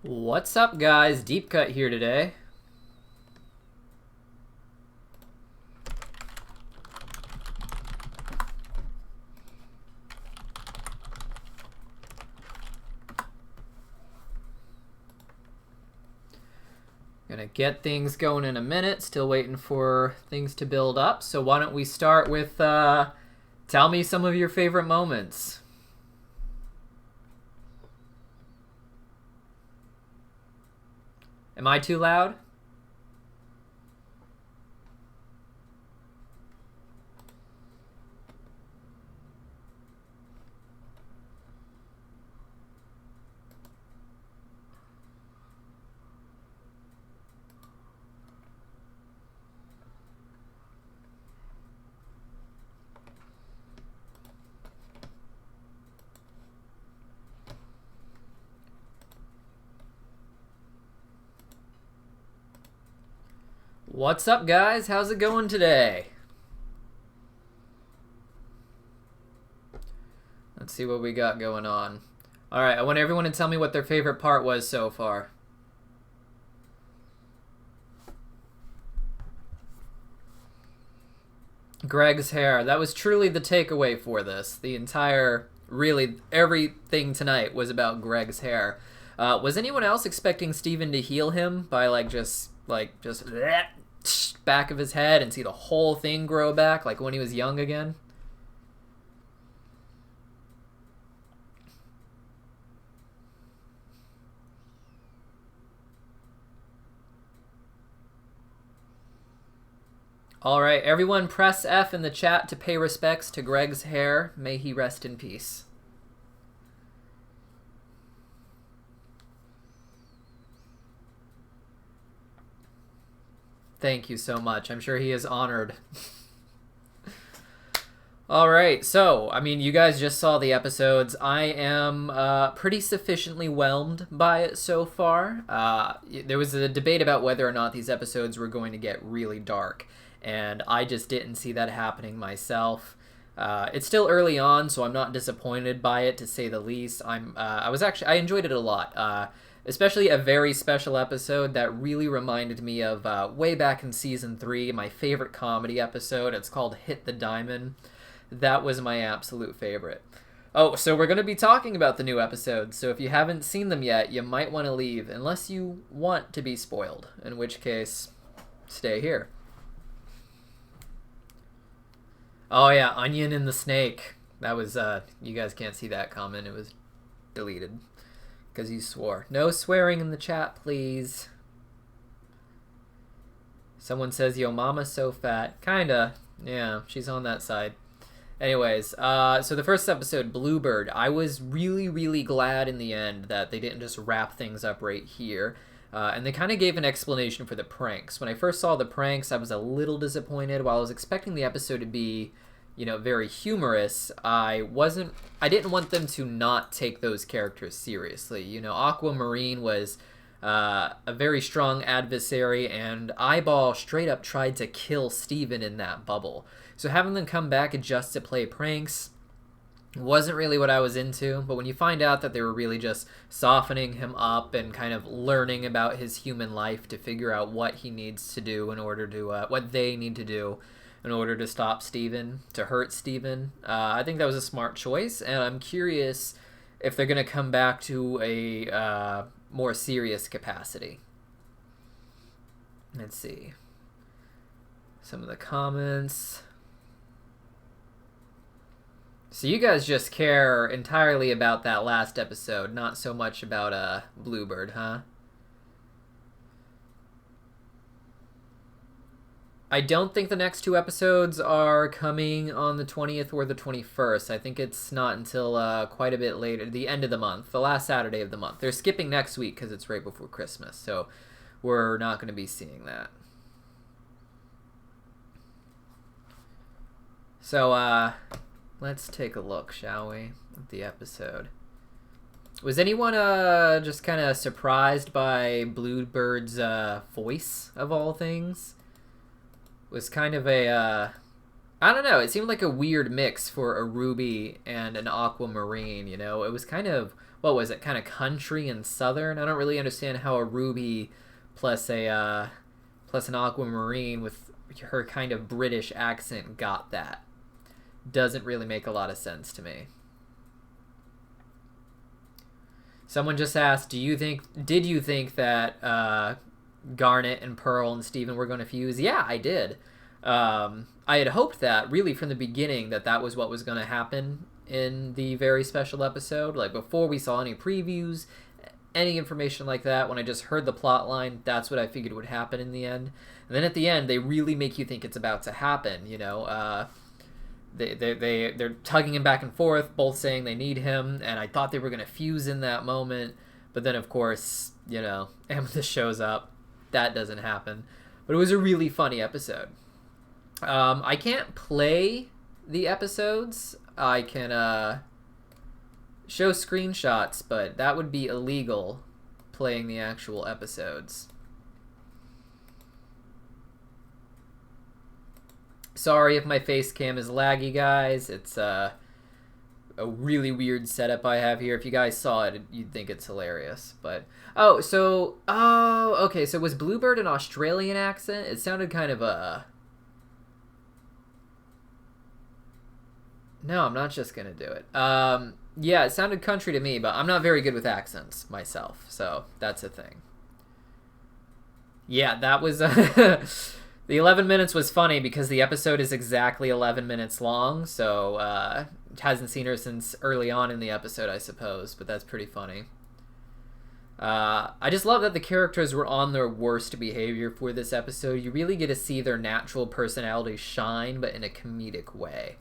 What's up, guys? Deep Cut here today. Gonna get things going in a minute. Still waiting for things to build up. So why don't we start with tell me some of your favorite moments. Am I too loud? What's up, guys? How's it going today? Let's see what we got going on. Alright, I want everyone to tell me what their favorite part was so far. Greg's hair. That was truly the takeaway for this. The entire, really, everything tonight was about Greg's hair. Was anyone else expecting Steven to heal him by, just back of his head and see the whole thing grow back, like when he was young again? Alright, everyone press F in the chat to pay respects to Greg's hair. May he rest in peace. Thank you so much. I'm sure he is honored. Alright, so, you guys just saw the episodes. I am pretty sufficiently whelmed by it so far. There was a debate about whether or not these episodes were going to get really dark, and I just didn't see that happening myself. It's still early on, so I'm not disappointed by it, to say the least. I enjoyed it a lot. Especially a very special episode that really reminded me of way back in season 3, my favorite comedy episode. It's called Hit the Diamond. That was my absolute favorite. Oh, so we're going to be talking about the new episodes, so if you haven't seen them yet, you might want to leave, unless you want to be spoiled, in which case, stay here. Oh yeah, Onion and the Snake. That was, you guys can't see that comment, it was deleted. Because you swore. No swearing in the chat, please. Someone says, yo, mama's so fat. Kinda. Yeah, she's on that side. Anyways, so the first episode, Bluebird. I was really, really glad in the end that they didn't just wrap things up right here. And they kind of gave an explanation for the pranks. When I first saw the pranks, I was a little disappointed. While I was expecting the episode to be, very humorous, I didn't want them to not take those characters seriously. Aquamarine was a very strong adversary, and Eyeball straight up tried to kill Steven in that bubble. So having them come back just to play pranks wasn't really what I was into, but when you find out that they were really just softening him up and kind of learning about his human life to figure out what he needs to do in order to, what they need to do in order to stop Steven, to hurt Steven. I think that was a smart choice, and I'm curious if they're going to come back to a more serious capacity. Let's see. Some of the comments. So you guys just care entirely about that last episode, not so much about Bluebird, huh? I don't think the next 2 episodes are coming on the 20th or the 21st. I think it's not until quite a bit later, the end of the month, the last Saturday of the month. They're skipping next week because it's right before Christmas, so we're not going to be seeing that. So, let's take a look, shall we, at the episode. Was anyone just kind of surprised by Bluebird's voice, of all things? Was kind of a, I don't know, it seemed like a weird mix for a Ruby and an Aquamarine, It was kind of what was it, kind of country and southern. I don't really understand how a Ruby plus a plus an Aquamarine with her kind of British accent got that. Doesn't really make a lot of sense to me. Someone just asked, did you think that Garnet and Pearl and Steven were going to fuse? Yeah, I did. I had hoped that really from the beginning that was what was going to happen in the very special episode. Like before we saw any previews, any information like that, when I just heard the plot line, that's what I figured would happen in the end. And then at the end, they really make you think it's about to happen, you know. They're tugging him back and forth, both saying they need him, and I thought they were going to fuse in that moment. But then, of course, you know, Amethyst shows up. That doesn't happen. But it was a really funny episode. I can't play the episodes. I can show screenshots, but that would be illegal, playing the actual episodes. Sorry if my face cam is laggy, guys. It's a really weird setup I have here. If you guys saw it, you'd think it's hilarious. But okay. So was Bluebird an Australian accent? It sounded kind of a... No, I'm not just gonna do it. Yeah, it sounded country to me, but I'm not very good with accents myself, so that's a thing. Yeah, that was... The 11 minutes was funny because the episode is exactly 11 minutes long, so hasn't seen her since early on in the episode, I suppose, but that's pretty funny. I just love that the characters were on their worst behavior for this episode. You really get to see their natural personality shine, but in a comedic way.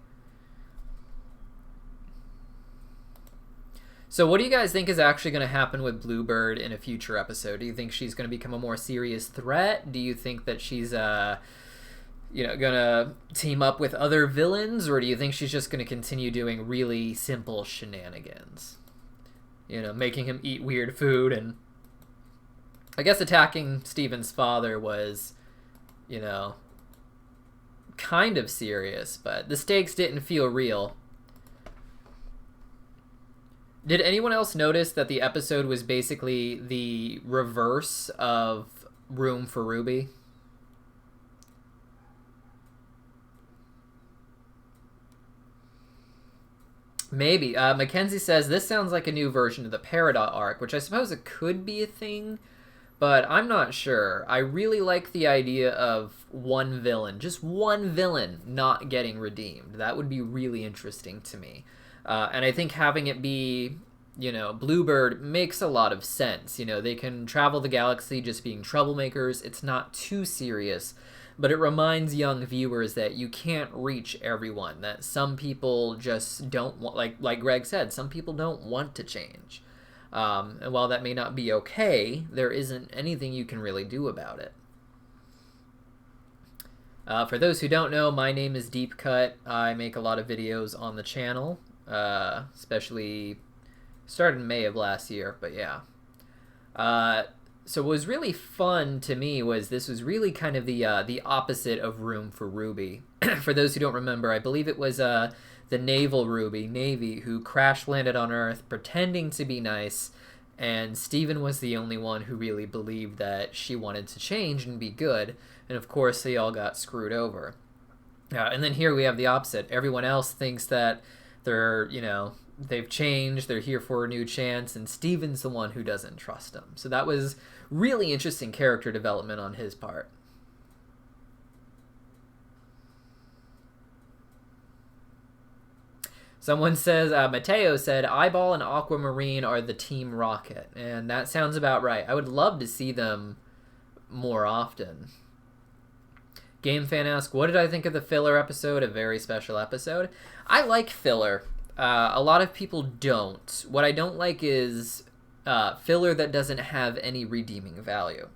So what do you guys think is actually going to happen with Bluebird in a future episode? Do you think she's going to become a more serious threat? Do you think that she's, going to team up with other villains? Or do you think she's just going to continue doing really simple shenanigans? You know, making him eat weird food, and I guess attacking Steven's father was, you know, kind of serious, but the stakes didn't feel real. Did anyone else notice that the episode was basically the reverse of Room for Ruby? Maybe. Mackenzie says, this sounds like a new version of the Peridot arc, which I suppose it could be a thing, but I'm not sure. I really like the idea of one villain, just one villain, not getting redeemed. That would be really interesting to me. And I think having it be, you know, Bluebird makes a lot of sense. You know, they can travel the galaxy just being troublemakers. It's not too serious, but it reminds young viewers that you can't reach everyone, that some people just don't want, like Greg said, some people don't want to change. And while that may not be okay, there isn't anything you can really do about it. For those who don't know, my name is Deep Cut. I make a lot of videos on the channel. Especially started in May of last year, but yeah. So what was really fun to me was this was really kind of the opposite of Room for Ruby. For those who don't remember, I believe it was the naval Ruby, Navy, who crash landed on Earth pretending to be nice, and Steven was the only one who really believed that she wanted to change and be good, and of course they all got screwed over. And then here we have the opposite. Everyone else thinks that they're, you know, they've changed, they're here for a new chance, and Steven's the one who doesn't trust them. So that was really interesting character development on his part. Someone says, Mateo said, Eyeball and Aquamarine are the Team Rocket, and that sounds about right. I would love to see them more often. Game Fan asked, what did I think of the filler episode? A very special episode. I like filler. A lot of people don't. What I don't like is filler that doesn't have any redeeming value.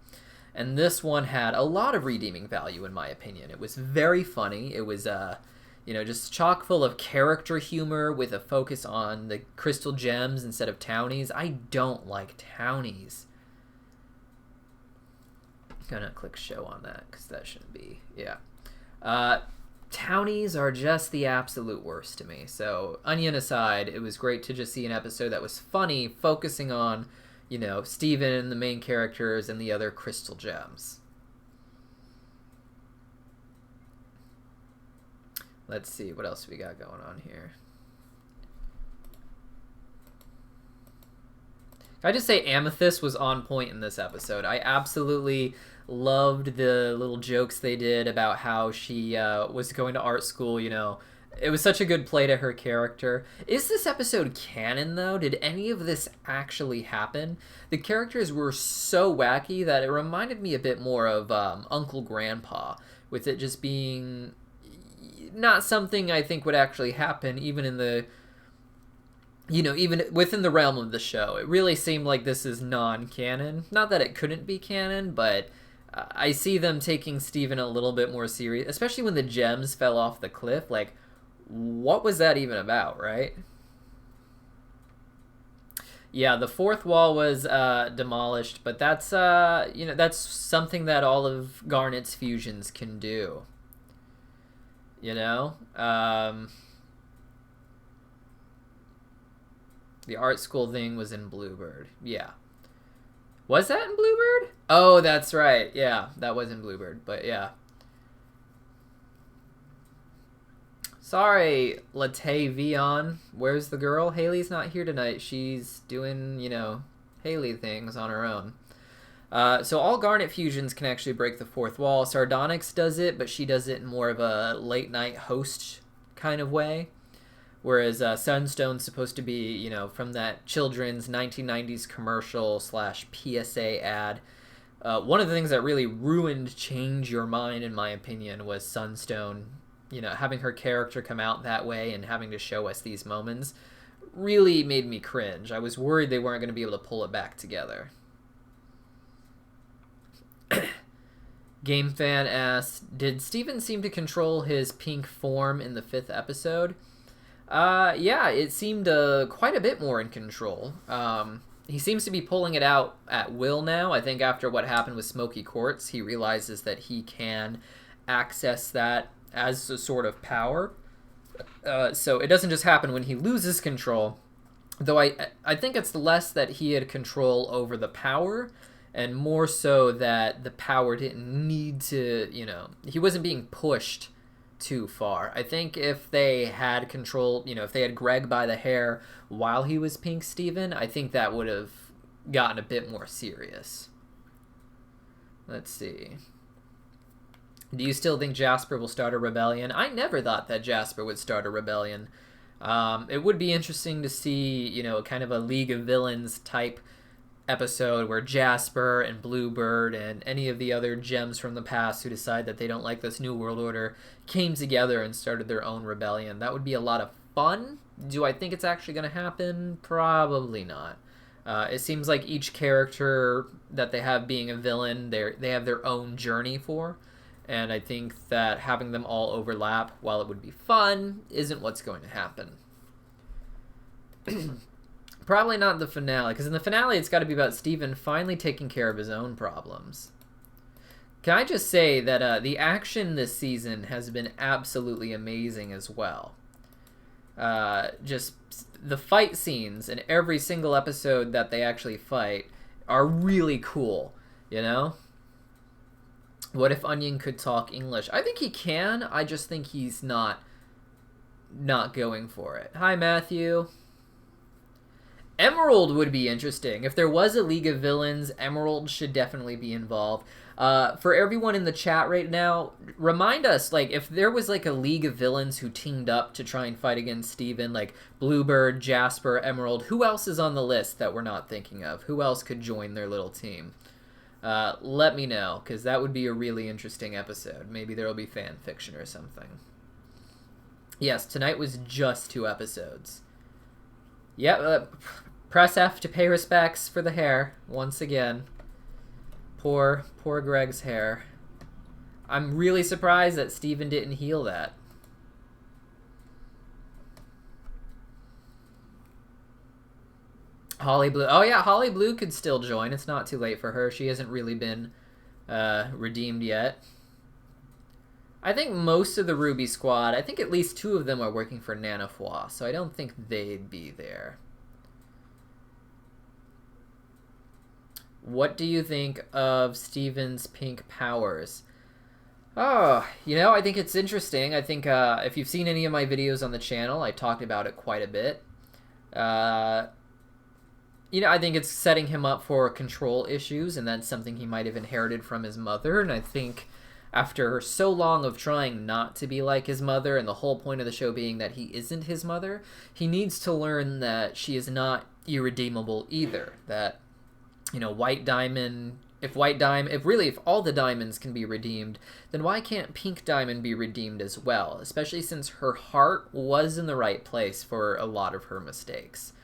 And this one had a lot of redeeming value, in my opinion. It was very funny. It was, just chock full of character humor with a focus on the crystal gems instead of townies. I don't like townies. I'm gonna click show on that because that shouldn't be, yeah. townies are just the absolute worst to me. So, onion aside, it was great to just see an episode that was funny, focusing on, you know, Steven, the main characters, and the other crystal gems. Let's see, what else we got going on here? Can I just say Amethyst was on point in this episode. I absolutely loved the little jokes they did about how she was going to art school, you know. It was such a good play to her character. Is this episode canon, though? Did any of this actually happen? The characters were so wacky that it reminded me a bit more of Uncle Grandpa, with it just being not something I think would actually happen, even in the, you know, even within the realm of the show. It really seemed like this is non-canon. Not that it couldn't be canon, but I see them taking Steven a little bit more serious, especially when the gems fell off the cliff. Like, what was that even about, right? Yeah, the fourth wall was demolished, but that's, you know, that's something that all of Garnet's fusions can do. You know? The art school thing was in Bluebird. Yeah. Was that in Bluebird? Oh, that's right. Yeah, that was in Bluebird. But yeah. Sorry, Latte Vion. Where's the girl? Haley's not here tonight. She's doing, you know, Haley things on her own. So all Garnet fusions can actually break the fourth wall. Sardonyx does it, but she does it in more of a late-night host kind of way. Whereas Sunstone's supposed to be, you know, from that children's 1990s commercial / PSA ad. One of the things that really ruined Change Your Mind, in my opinion, was Sunstone, you know, having her character come out that way and having to show us these moments really made me cringe. I was worried they weren't going to be able to pull it back together. Game Fan asked, did Steven seem to control his pink form in the 5th episode? Yeah, it seemed quite a bit more in control. He seems to be pulling it out at will now. I think after what happened with Smoky Quartz, he realizes that he can access that as a sort of power. So it doesn't just happen when he loses control, though I think it's less that he had control over the power, and more so that the power didn't need to, you know, he wasn't being pushed too far. I think if they had control, you know, if they had Greg by the hair while he was Pink Steven, I think that would have gotten a bit more serious. Let's see. Do you still think Jasper will start a rebellion? I never thought that Jasper would start a rebellion. It would be interesting to see, you know, kind of a League of Villains type episode where Jasper and Bluebird and any of the other gems from the past who decide that they don't like this New World Order came together and started their own rebellion. That would be a lot of fun. Do I think it's actually going to happen? Probably not. It seems like each character that they have being a villain, they have their own journey for. And I think that having them all overlap, while it would be fun, isn't what's going to happen. Probably not in the finale, because in the finale it's got to be about Steven finally taking care of his own problems. Can I just say that the action this season has been absolutely amazing as well. Just the fight scenes in every single episode that they actually fight are really cool, you know? What if Onion could talk English? I think he can, I just think he's not going for it. Hi, Matthew. Emerald would be interesting. If there was a League of Villains, Emerald should definitely be involved. For everyone in the chat right now, remind us, like, if there was, like, a League of Villains who teamed up to try and fight against Steven, like Bluebird, Jasper, Emerald, who else is on the list that we're not thinking of? Who else could join their little team? Let me know, because that would be a really interesting episode. Maybe there will be fan fiction or something. Yes, tonight was just 2 episodes. Yep, press F to pay respects for the hair, once again. Poor Greg's hair. I'm really surprised that Steven didn't heal that. Holly Blue. Oh yeah, Holly Blue could still join. It's not too late for her. She hasn't really been redeemed yet. I think most of the RWBY squad, I think at least 2 of them are working for Nana Foi, so I don't think they'd be there. What do you think of Steven's pink powers? Oh, you know, I think it's interesting. I think if you've seen any of my videos on the channel, I talked about it quite a bit. You know, I think it's setting him up for control issues, and that's something he might have inherited from his mother. And I think after so long of trying not to be like his mother, and the whole point of the show being that he isn't his mother, he needs to learn that she is not irredeemable either. That, you know, White Diamond, if all the diamonds can be redeemed, then why can't Pink Diamond be redeemed as well? Especially since her heart was in the right place for a lot of her mistakes.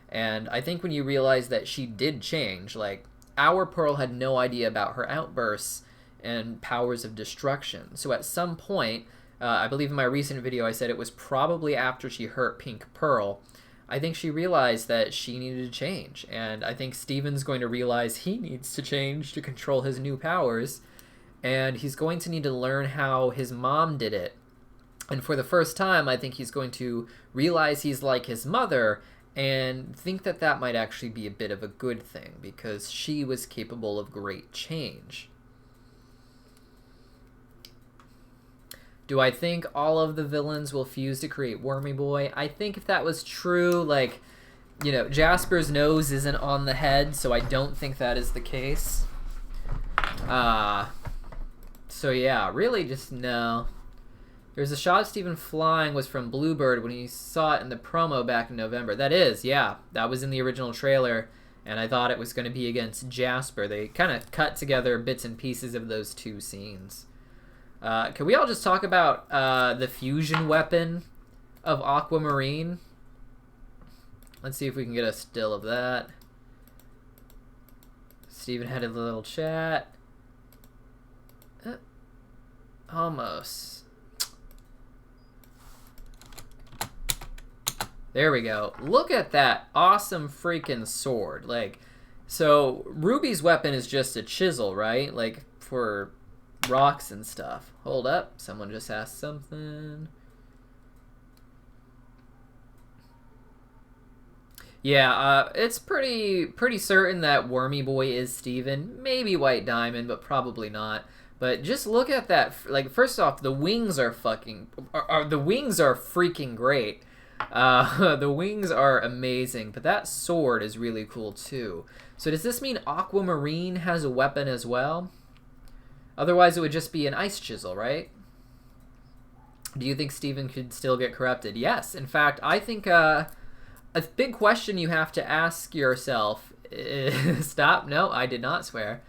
And I think when you realize that she did change, like, our Pearl had no idea about her outbursts and powers of destruction. So at some point, I believe in my recent video I said it was probably after she hurt Pink Pearl, I think she realized that she needed to change. And I think Steven's going to realize he needs to change to control his new powers. And he's going to need to learn how his mom did it. And for the first time, I think he's going to realize he's like his mother and think that that might actually be a bit of a good thing, because she was capable of great change. Do I think all of the villains will fuse to create Wormy Boy? I think if that was true, like, you know, Jasper's nose isn't on the head, so I don't think that is the case. So yeah, really just no. There's a shot of Steven flying was from Bluebird when he saw it in the promo back in November. That is, yeah. That was in the original trailer, and I thought it was going to be against Jasper. They kind of cut together bits and pieces of those 2 scenes. Can we all just talk about the fusion weapon of Aquamarine? Let's see if we can get a still of that. Steven had a little chat. Almost. There we go. Look at that awesome freaking sword. Like, so Ruby's weapon is just a chisel, right? Like, for rocks and stuff. Hold up. Someone just asked something. Yeah, it's pretty certain that Wormy Boy is Steven. Maybe White Diamond, but probably not. But just look at that. Like, first off, the wings are the wings are freaking great. The wings are amazing, but that sword is really cool too. So does this mean Aquamarine has a weapon as well? Otherwise it would just be an ice chisel, right? Do you think Steven could still get corrupted? Yes. In fact, I think a big question you have to ask yourself is... Stop. No, I did not swear.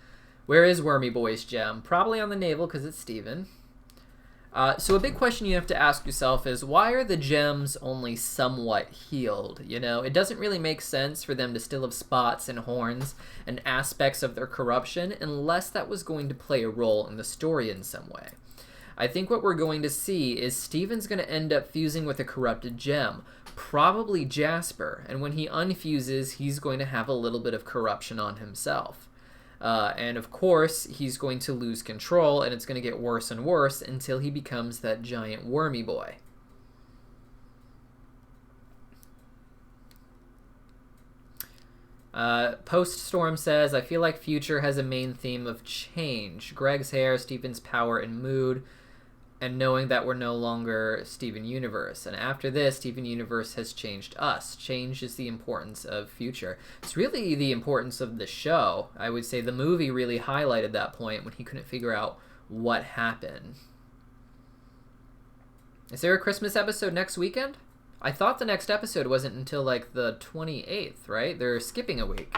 Where is Wormy Boy's gem? Probably on the navel because it's Steven. So a big question you have to ask yourself is, why are the gems only somewhat healed? You know, it doesn't really make sense for them to still have spots and horns and aspects of their corruption unless that was going to play a role in the story in some way. I think what we're going to see is Steven's going to end up fusing with a corrupted gem, probably Jasper, and when he unfuses, he's going to have a little bit of corruption on himself. And of course, he's going to lose control, and it's going to get worse and worse until he becomes that giant Wormy Boy. Poststorm says, I feel like Future has a main theme of change. Greg's hair, Steven's power and mood, and knowing that we're no longer Steven Universe. And after this, Steven Universe has changed us. Change is the importance of Future. It's really the importance of the show. I would say the movie really highlighted that point when he couldn't figure out what happened. Is there a Christmas episode next weekend? I thought the next episode wasn't until like the 28th, right? They're skipping a week.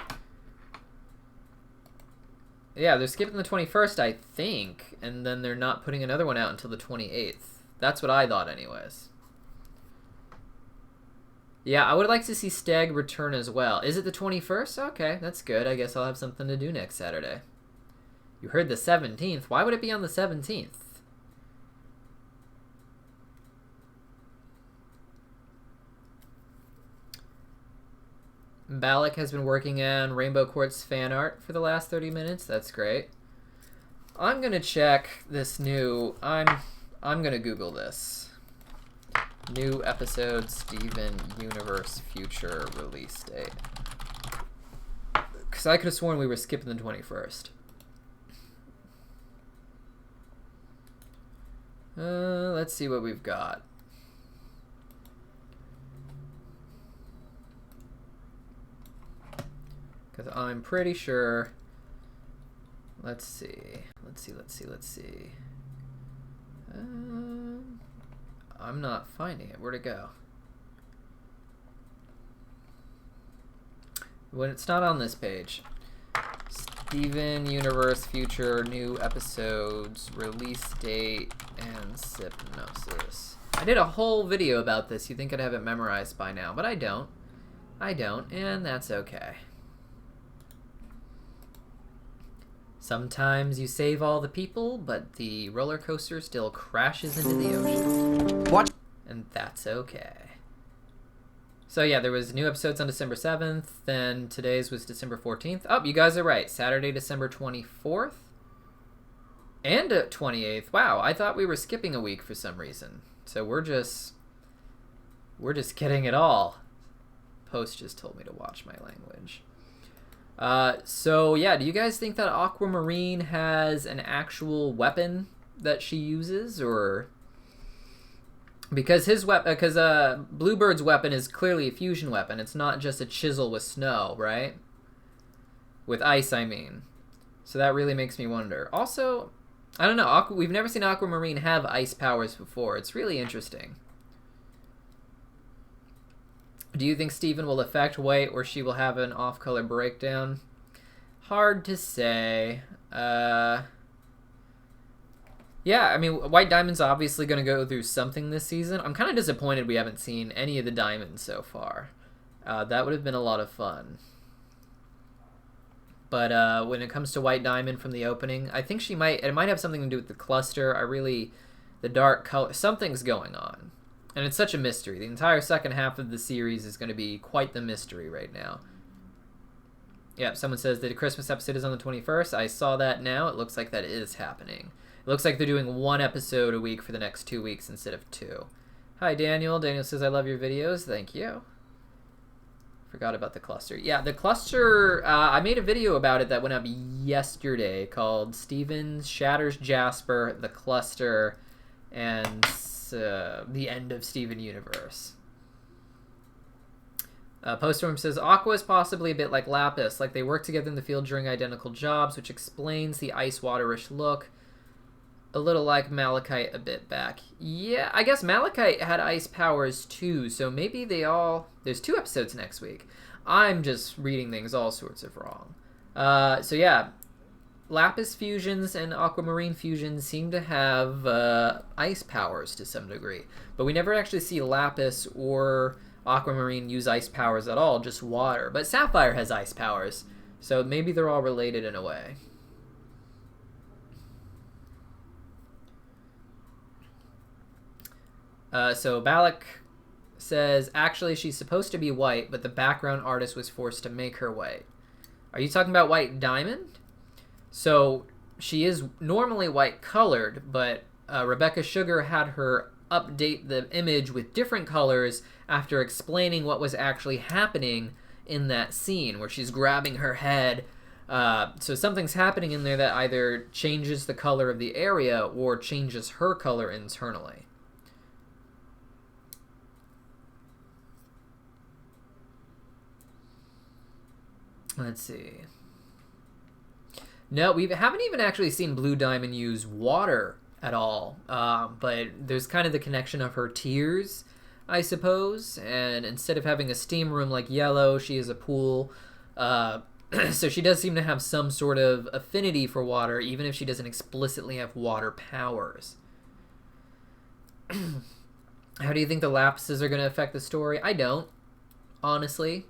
Yeah, they're skipping the 21st, I think, and then they're not putting another one out until the 28th. That's what I thought anyways. Yeah, I would like to see Steg return as well. Is it the 21st? Okay, that's good. I guess I'll have something to do next Saturday. You heard the 17th. Why would it be on the 17th? Balak has been working on Rainbow Quartz fan art for the last 30 minutes. That's great. I'm going to check this new... I'm I'm gonna Google this. New episode, Steven Universe future release date. Because I could have sworn we were skipping the 21st. Let's see what we've got. Because I'm pretty sure. Let's see. I'm not finding it. Where'd it go? When it's not on this page. Steven Universe future new episodes release date and synopsis. I did a whole video about this. You'd think I'd have it memorized by now, but I don't. And that's okay. Sometimes you save all the people, but the roller coaster still crashes into the ocean. What? And that's okay. So yeah, there was new episodes on December 7th, then today's was December 14th. Oh, you guys are right. Saturday, December 24th. And 28th. Wow, I thought we were skipping a week for some reason. So we're just getting it all. Post just told me to watch my language. So yeah, do you guys think that Aquamarine has an actual weapon that she uses, or because Bluebird's weapon is clearly a fusion weapon. It's not just a chisel with snow, right? With ice, I mean. So that really makes me wonder. Also, I don't know. We've never seen Aquamarine have ice powers before. It's really interesting. Do you think Steven will affect White, or she will have an off-color breakdown? Hard to say. Yeah, I mean, White Diamond's obviously going to go through something this season. I'm kind of disappointed we haven't seen any of the diamonds so far. That would have been a lot of fun. But when it comes to White Diamond from the opening, I think it might have something to do with the cluster. The dark color, something's going on. And it's such a mystery. The entire second half of the series is going to be quite the mystery right now. Yeah, someone says that the Christmas episode is on the 21st. I saw that now. It looks like that is happening. It looks like they're doing one episode a week for the next 2 weeks instead of 2. Hi, Daniel. Daniel says, I love your videos. Thank you. Forgot about the cluster. Yeah, the cluster, I made a video about it that went up yesterday called Steven Shatters Jasper, the Cluster, and the end of Steven Universe. Poststorm says, Aqua is possibly a bit like Lapis, like they work together in the field during identical jobs, which explains the ice-waterish look. A little like Malachite a bit back. Yeah, I guess Malachite had ice powers too, so maybe there's 2 episodes next week. I'm just reading things all sorts of wrong. So yeah, Lapis fusions and Aquamarine fusions seem to have ice powers to some degree, but we never actually see Lapis or Aquamarine use ice powers at all, just water. But Sapphire has ice powers, so maybe they're all related in a way. So Balak says, actually she's supposed to be white, but the background artist was forced to make her white. Are you talking about White Diamond? So she is normally white colored, but Rebecca Sugar had her update the image with different colors after explaining what was actually happening in that scene where she's grabbing her head. So something's happening in there that either changes the color of the area or changes her color internally. Let's see. No, we haven't even actually seen Blue Diamond use water at all. But there's kind of the connection of her tears, I suppose. And instead of having a steam room like Yellow, she has a pool. So she does seem to have some sort of affinity for water, even if she doesn't explicitly have water powers. How do you think the Lapises are going to affect the story? I don't, honestly.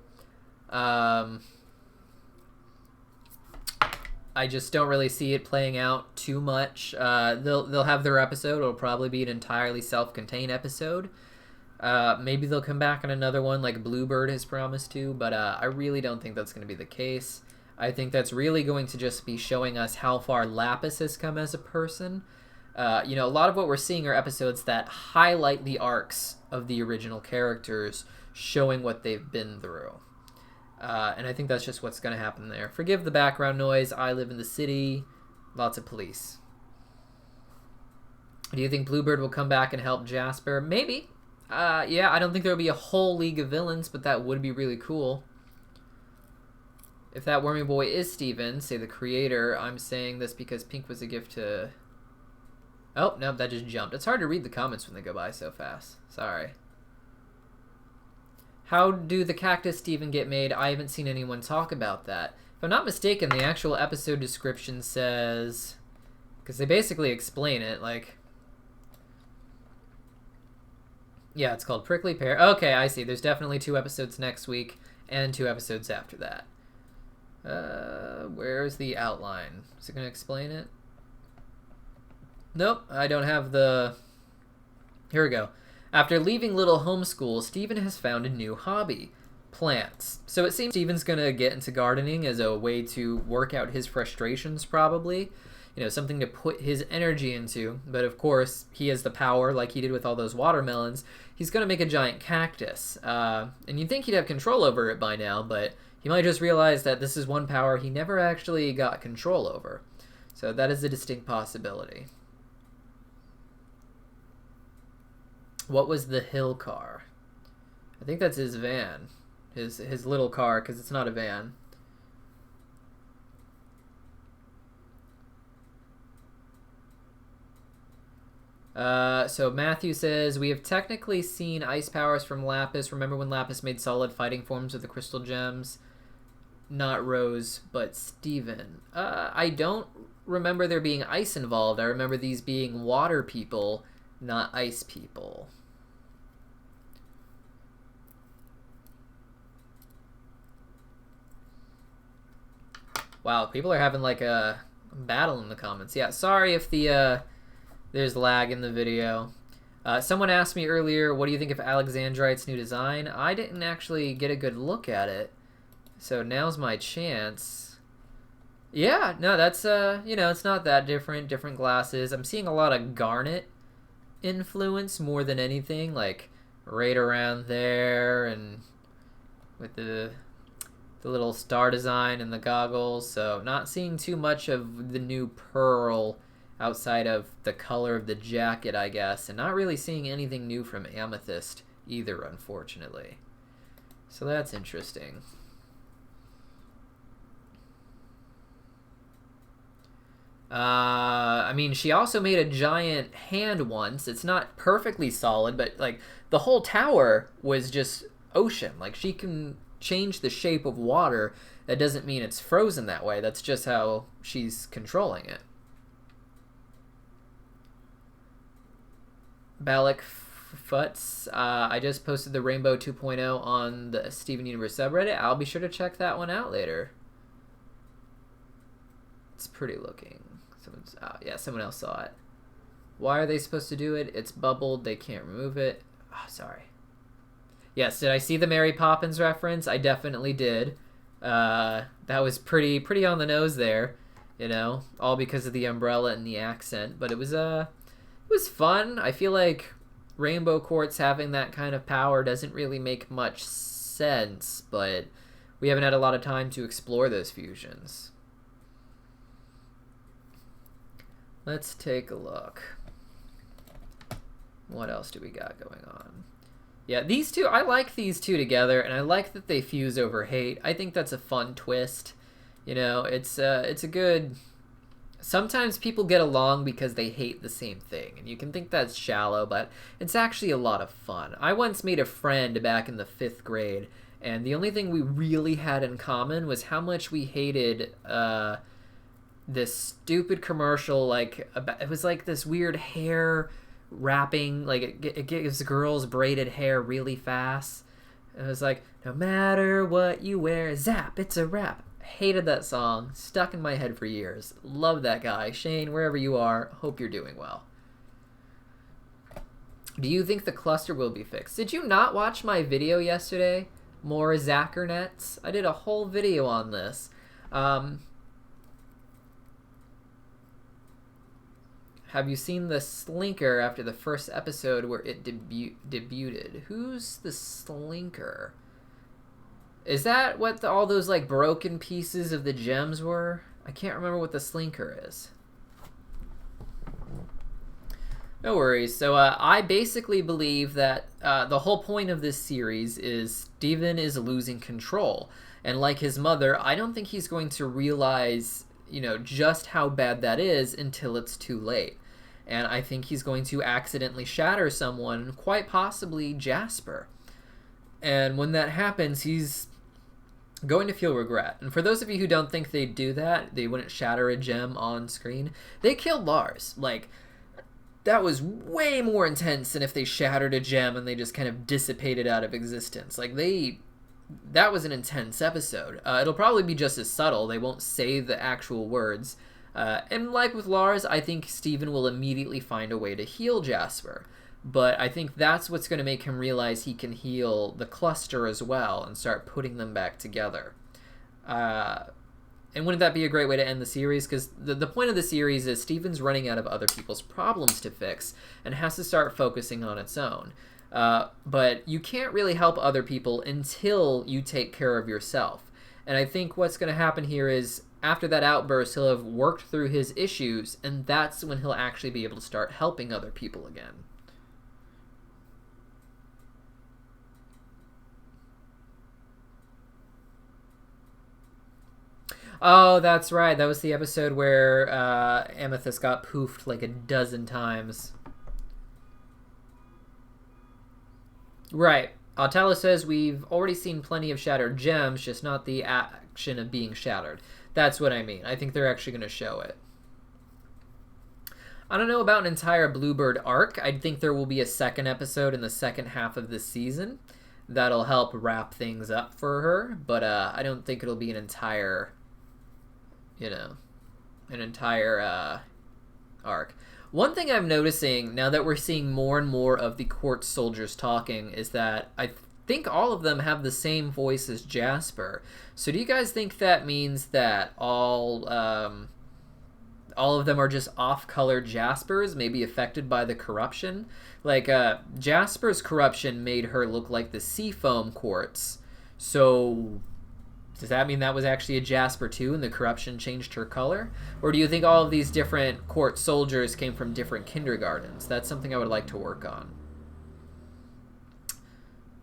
I just don't really see it playing out too much. They'll have their episode. It'll probably be an entirely self-contained episode. Maybe they'll come back on another one like Bluebird has promised to, but I really don't think that's going to be the case. I think that's really going to just be showing us how far Lapis has come as a person. You know, a lot of what we're seeing are episodes that highlight the arcs of the original characters, showing what they've been through. And I think that's just what's going to happen there. Forgive the background noise. I live in the city. Lots of police. Do you think Bluebird will come back and help Jasper? Maybe. Yeah, I don't think there will be a whole league of villains, but that would be really cool. If that Wormy Boy is Steven, say the creator, I'm saying this because Pink was a gift to... Oh, no, that just jumped. It's hard to read the comments when they go by so fast. Sorry. How do the Cactus Steven get made? I haven't seen anyone talk about that. If I'm not mistaken, the actual episode description says... Because they basically explain it, like... Yeah, it's called Prickly Pear. Okay, I see. There's definitely 2 episodes next week and 2 episodes after that. Where's the outline? Is it going to explain it? Nope, I don't have the... Here we go. After leaving Little Homeschool, Steven has found a new hobby. Plants. So it seems Steven's going to get into gardening as a way to work out his frustrations, probably. You know, something to put his energy into. But of course, he has the power, like he did with all those watermelons. He's going to make a giant cactus. And you'd think he'd have control over it by now, but he might just realize that this is one power he never actually got control over. So that is a distinct possibility. What was the hill car? I think that's his van. His little car, because it's not a van. So Matthew says, we have technically seen ice powers from Lapis. Remember when Lapis made solid fighting forms with the crystal gems? Not Rose, but Steven. I don't remember there being ice involved. I remember these being water people, not ice people. Wow, people are having like a battle in the comments. Yeah, sorry if the there's lag in the video. Someone asked me earlier, what do you think of Alexandrite's new design? I didn't actually get a good look at it, so now's my chance. Yeah, no, that's you know, it's not that different. Different glasses. I'm seeing a lot of garnet influence more than anything, like right around there, and with the little star design and the goggles. So not seeing too much of the new pearl outside of the color of the jacket, I guess, and not really seeing anything new from Amethyst either, unfortunately. So that's interesting. I mean, she also made a giant hand once. It's not perfectly solid, but like the whole tower was just ocean. Like she can change the shape of water. That doesn't mean it's frozen that way. That's just how she's controlling it. Balak Futz, I just posted the Rainbow 2.0 on the Steven Universe subreddit. I'll be sure to check that one out later. It's pretty looking. Yeah, someone else saw it. Why are they supposed to do it? It's bubbled. They can't remove it. Oh, sorry. Yes, did I see the Mary Poppins reference? I definitely did. That was pretty on the nose there, you know, all because of the umbrella and the accent. But it was fun. I feel like Rainbow Quartz having that kind of power doesn't really make much sense, but we haven't had a lot of time to explore those fusions. Let's take a look. What else do we got going on? Yeah, these two, I like these two together, and I like that they fuse over hate. I think that's a fun twist. You know, it's a good... Sometimes people get along because they hate the same thing, and you can think that's shallow, but it's actually a lot of fun. I once made a friend back in the 5th grade, and the only thing we really had in common was how much we hated this stupid commercial. Like, it was like this weird hair wrapping, like it gives girls braided hair really fast. It was like, no matter what you wear, zap, it's a wrap. Hated that song. Stuck in my head for years. Love that guy. Shane, wherever you are, hope you're doing well. Do you think the cluster will be fixed? Did you not watch my video yesterday? More Zackernets? I did a whole video on this. Have you seen the Slinker after the first episode where it debuted? Who's the Slinker? Is that what all those like broken pieces of the gems were? I can't remember what the Slinker is. No worries. So I basically believe that the whole point of this series is Steven is losing control. And like his mother, I don't think he's going to realize, just how bad that is until it's too late. And I think he's going to accidentally shatter someone, quite possibly Jasper. And when that happens, he's going to feel regret. And for those of you who don't think they'd do that, they wouldn't shatter a gem on screen, they killed Lars. Like, that was way more intense than if they shattered a gem and they just kind of dissipated out of existence. Like, that was an intense episode. It'll probably be just as subtle. They won't say the actual words. And like with Lars, I think Steven will immediately find a way to heal Jasper. But I think that's what's going to make him realize he can heal the cluster as well and start putting them back together. And wouldn't that be a great way to end the series? Because the point of the series is Steven's running out of other people's problems to fix and has to start focusing on its own. But you can't really help other people until you take care of yourself. And I think what's going to happen here is after that outburst, he'll have worked through his issues, and that's when he'll actually be able to start helping other people again. Oh, that's right. That was the episode where Amethyst got poofed like a dozen times. Right. Altala says we've already seen plenty of shattered gems, just not the action of being shattered. That's what I mean. I think they're actually going to show it. I don't know about an entire Bluebird arc. I think there will be a second episode in the second half of this season that'll help wrap things up for her, but I don't think it'll be an entire arc. One thing I'm noticing now that we're seeing more and more of the court soldiers talking is that I think all of them have the same voice as Jasper. So do you guys think that means that all of them are just off-color Jaspers, maybe affected by the corruption? Like, Jasper's corruption made her look like the Seafoam quartz. So does that mean that was actually a Jasper too, and the corruption changed her color? Or do you think all of these different court soldiers came from different kindergartens? That's something I would like to work on.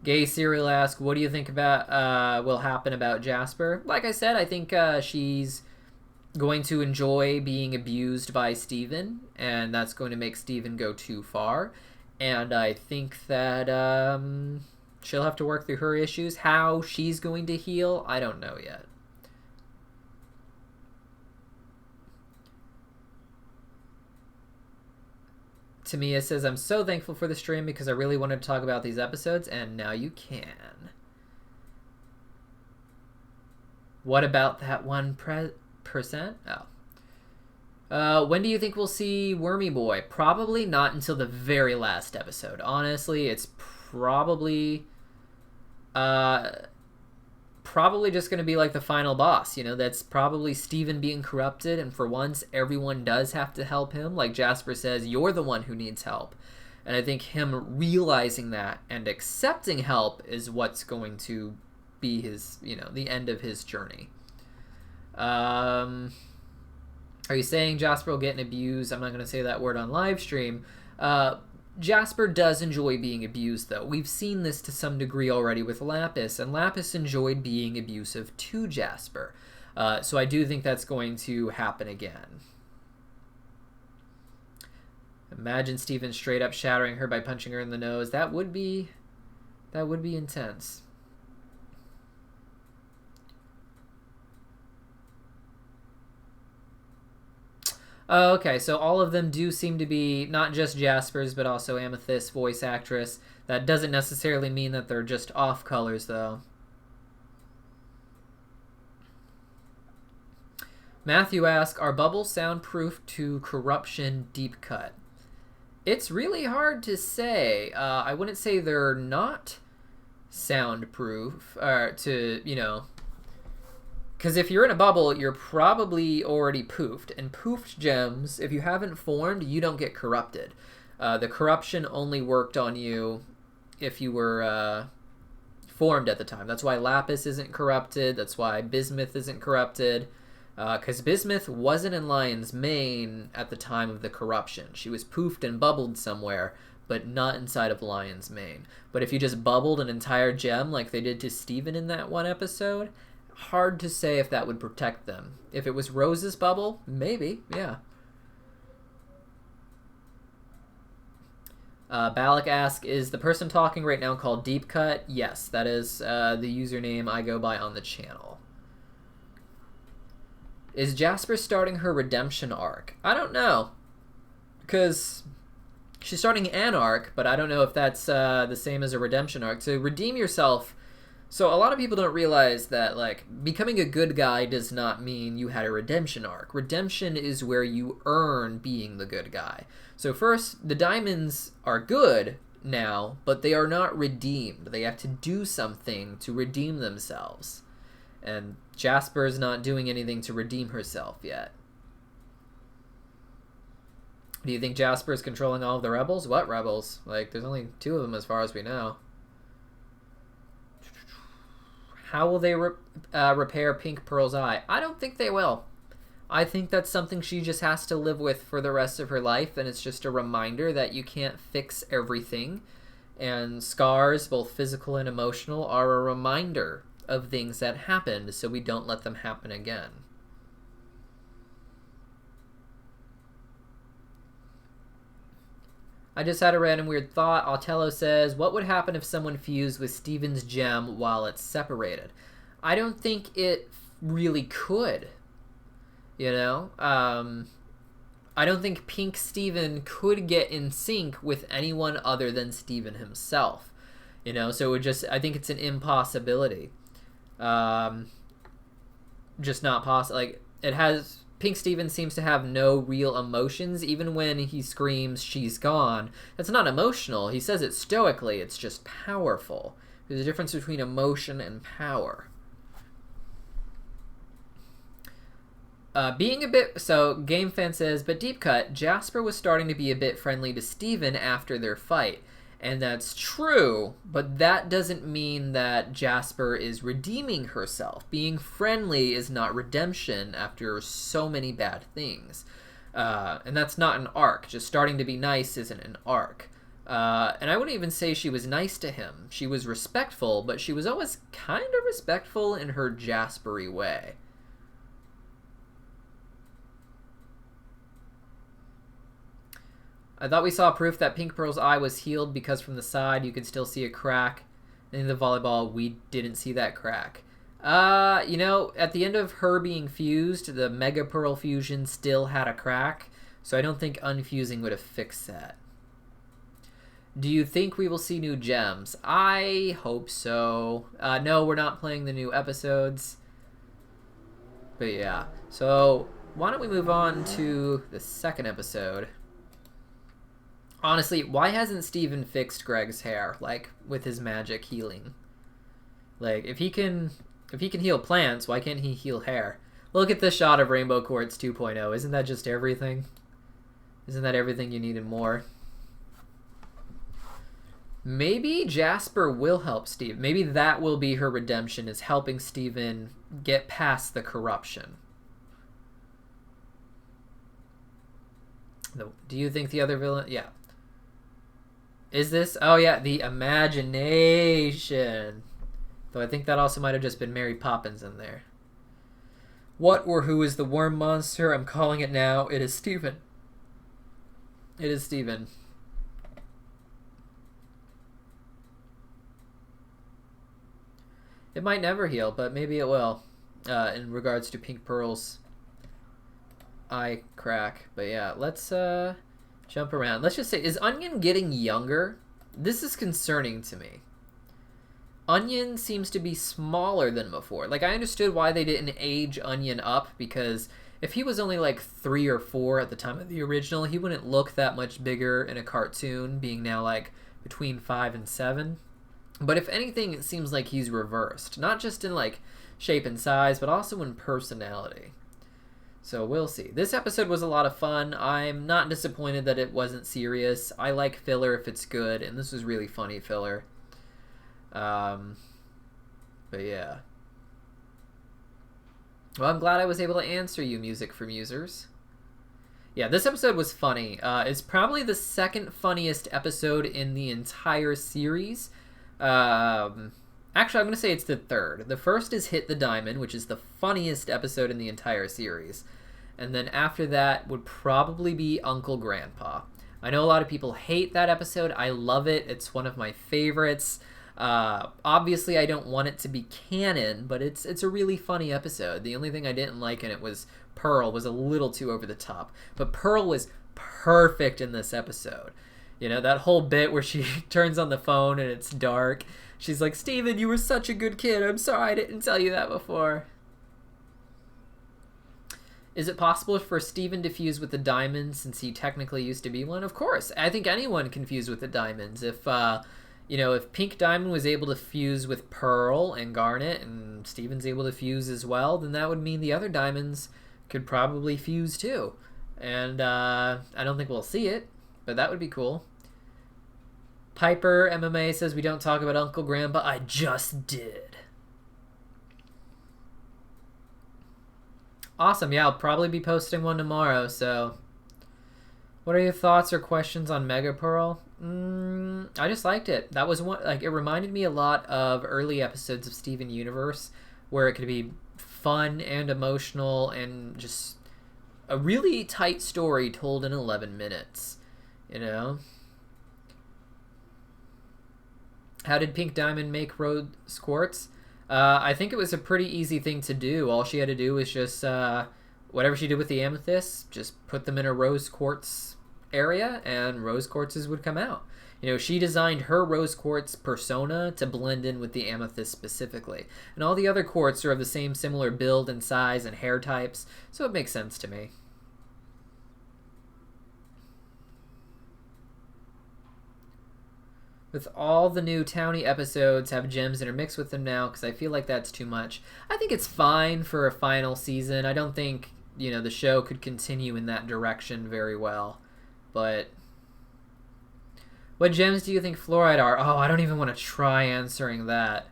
Gay Serial asks, what do you think about will happen about Jasper? Like I said, I think she's going to enjoy being abused by Steven, and that's going to make Steven go too far. And I think that she'll have to work through her issues. How she's going to heal, I don't know yet. Tamia says, I'm so thankful for the stream because I really wanted to talk about these episodes, and now you can. What about that 1%? Oh. When do you think we'll see Wormy Boy? Probably not until the very last episode. Honestly, it's probably just going to be like the final boss. That's probably Steven being corrupted, and for once, everyone does have to help him. Like Jasper says, you're the one who needs help. And I think him realizing that and accepting help is what's going to be his, the end of his journey. Are you saying Jasper will get an abuse? I'm not going to say that word on live stream. Jasper does enjoy being abused, though. We've seen this to some degree already with Lapis, and Lapis enjoyed being abusive to Jasper. So I do think that's going to happen again. Imagine Steven straight up shattering her by punching her in the nose. That would be intense. Okay, so all of them do seem to be not just Jasper's, but also Amethyst's voice actress. That doesn't necessarily mean that they're just off colors, though. Matthew asks, are bubbles soundproof to corruption deep cut? It's really hard to say. I wouldn't say they're not soundproof, because Because if you're in a bubble, you're probably already poofed. And poofed gems, if you haven't formed, you don't get corrupted. The corruption only worked on you if you were formed at the time. That's why Lapis isn't corrupted. That's why Bismuth isn't corrupted. Because Bismuth wasn't in Lion's Mane at the time of the corruption. She was poofed and bubbled somewhere, but not inside of Lion's Mane. But if you just bubbled an entire gem like they did to Steven in that one episode, hard to say if that would protect them. If it was Rose's bubble, maybe, yeah. Balak asks, is the person talking right now called Deep Cut? Yes, that is the username I go by on the channel. Is Jasper starting her redemption arc? I don't know. Because she's starting an arc, but I don't know if that's the same as a redemption arc. To redeem yourself... So a lot of people don't realize that, like, becoming a good guy does not mean you had a redemption arc. Redemption is where you earn being the good guy. So first, the diamonds are good now, but they are not redeemed. They have to do something to redeem themselves. And Jasper's not doing anything to redeem herself yet. Do you think Jasper's controlling all of the rebels? What rebels? Like, there's only 2 of them as far as we know. How will they repair Pink Pearl's eye? I don't think they will. I think that's something she just has to live with for the rest of her life, and it's just a reminder that you can't fix everything. And scars, both physical and emotional, are a reminder of things that happened, so we don't let them happen again. I just had a random weird thought. Otello says, what would happen if someone fused with Steven's gem while it's separated? I don't think it really could. You know? I don't think Pink Steven could get in sync with anyone other than Steven himself. You know? So it would just... I think it's an impossibility. Just not possible. Like, it has... Pink Steven seems to have no real emotions, even when he screams, she's gone. That's not emotional. He says it stoically. It's just powerful. There's a difference between emotion and power. Being a bit... So, GameFan says, but Deep Cut, Jasper was starting to be a bit friendly to Steven after their fight. And that's true, but that doesn't mean that Jasper is redeeming herself. Being friendly is not redemption after so many bad things. And that's not an arc. Just starting to be nice isn't an arc. And I wouldn't even say she was nice to him. She was respectful, but she was always kind of respectful in her Jasper-y way. I thought we saw proof that Pink Pearl's eye was healed because from the side you could still see a crack. In the volleyball, we didn't see that crack. You know, at the end of her being fused, the Mega Pearl fusion still had a crack, so I don't think unfusing would have fixed that. Do you think we will see new gems? I hope so. No, we're not playing the new episodes. But yeah, so why don't we move on to the second episode? Honestly, why hasn't Steven fixed Greg's hair, like, with his magic healing? Like, if he can heal plants, why can't he heal hair? Look at this shot of Rainbow Quartz 2.0. Isn't that just everything? Isn't that everything you need and more? Maybe Jasper will help Steve. Maybe that will be her redemption, is helping Steven get past the corruption. Do you think the other villain... Yeah. Is this? Oh, yeah, the imagination. Though I think that also might have just been Mary Poppins in there. What or who is the worm monster? I'm calling it now. It is Steven. It is Steven. It might never heal, but maybe it will. In regards to Pink Pearl's eye crack. But yeah, let's... jump around. Let's just say, is Onion getting younger? This is concerning to me. Onion seems to be smaller than before. Like, I understood why they didn't age Onion up, because if he was only like 3 or 4 at the time of the original, he wouldn't look that much bigger in a cartoon, being now like between 5 and 7. But if anything, it seems like he's reversed. Not just in, like, shape and size, but also in personality. So we'll see. This episode was a lot of fun. I'm not disappointed that it wasn't serious. I like filler if it's good, and this was really funny filler. But yeah. Well, I'm glad I was able to answer you, Music from Users. Yeah, this episode was funny. It's probably the second funniest episode in the entire series. Actually, I'm going to say it's the third. The first is Hit the Diamond, which is the funniest episode in the entire series. And then after that would probably be Uncle Grandpa. I know a lot of people hate that episode. I love it. It's one of my favorites. Obviously, I don't want it to be canon, but it's a really funny episode. The only thing I didn't like in it was Pearl was a little too over the top. But Pearl was perfect in this episode. You know, that whole bit where she turns on the phone and it's dark. She's like, Steven, you were such a good kid. I'm sorry I didn't tell you that before. Is it possible for Steven to fuse with the diamonds since he technically used to be one? Of course. I think anyone can fuse with the diamonds. If, if Pink Diamond was able to fuse with Pearl and Garnet and Steven's able to fuse as well, then that would mean the other diamonds could probably fuse too. And I don't think we'll see it, but that would be cool. Piper MMA says we don't talk about Uncle Grandpa. I just did. Awesome. Yeah, I'll probably be posting one tomorrow, so what are your thoughts or questions on Mega Pearl? I just liked it. That was one, like, it reminded me a lot of early episodes of Steven Universe where it could be fun and emotional and just a really tight story told in 11 minutes, you know? How did Pink Diamond make rose quartz? I think it was a pretty easy thing to do. All she had to do was just, whatever she did with the amethyst, just put them in a rose quartz area and rose quartzes would come out. You know, she designed her rose quartz persona to blend in with the amethyst specifically. And all the other quartz are of the same similar build and size and hair types, so it makes sense to me. With all the new Townie episodes have gems intermixed with them now, because I feel like that's too much. I think it's fine for a final season. I don't think, the show could continue in that direction very well. But what gems do you think fluoride are? Oh, I don't even want to try answering that.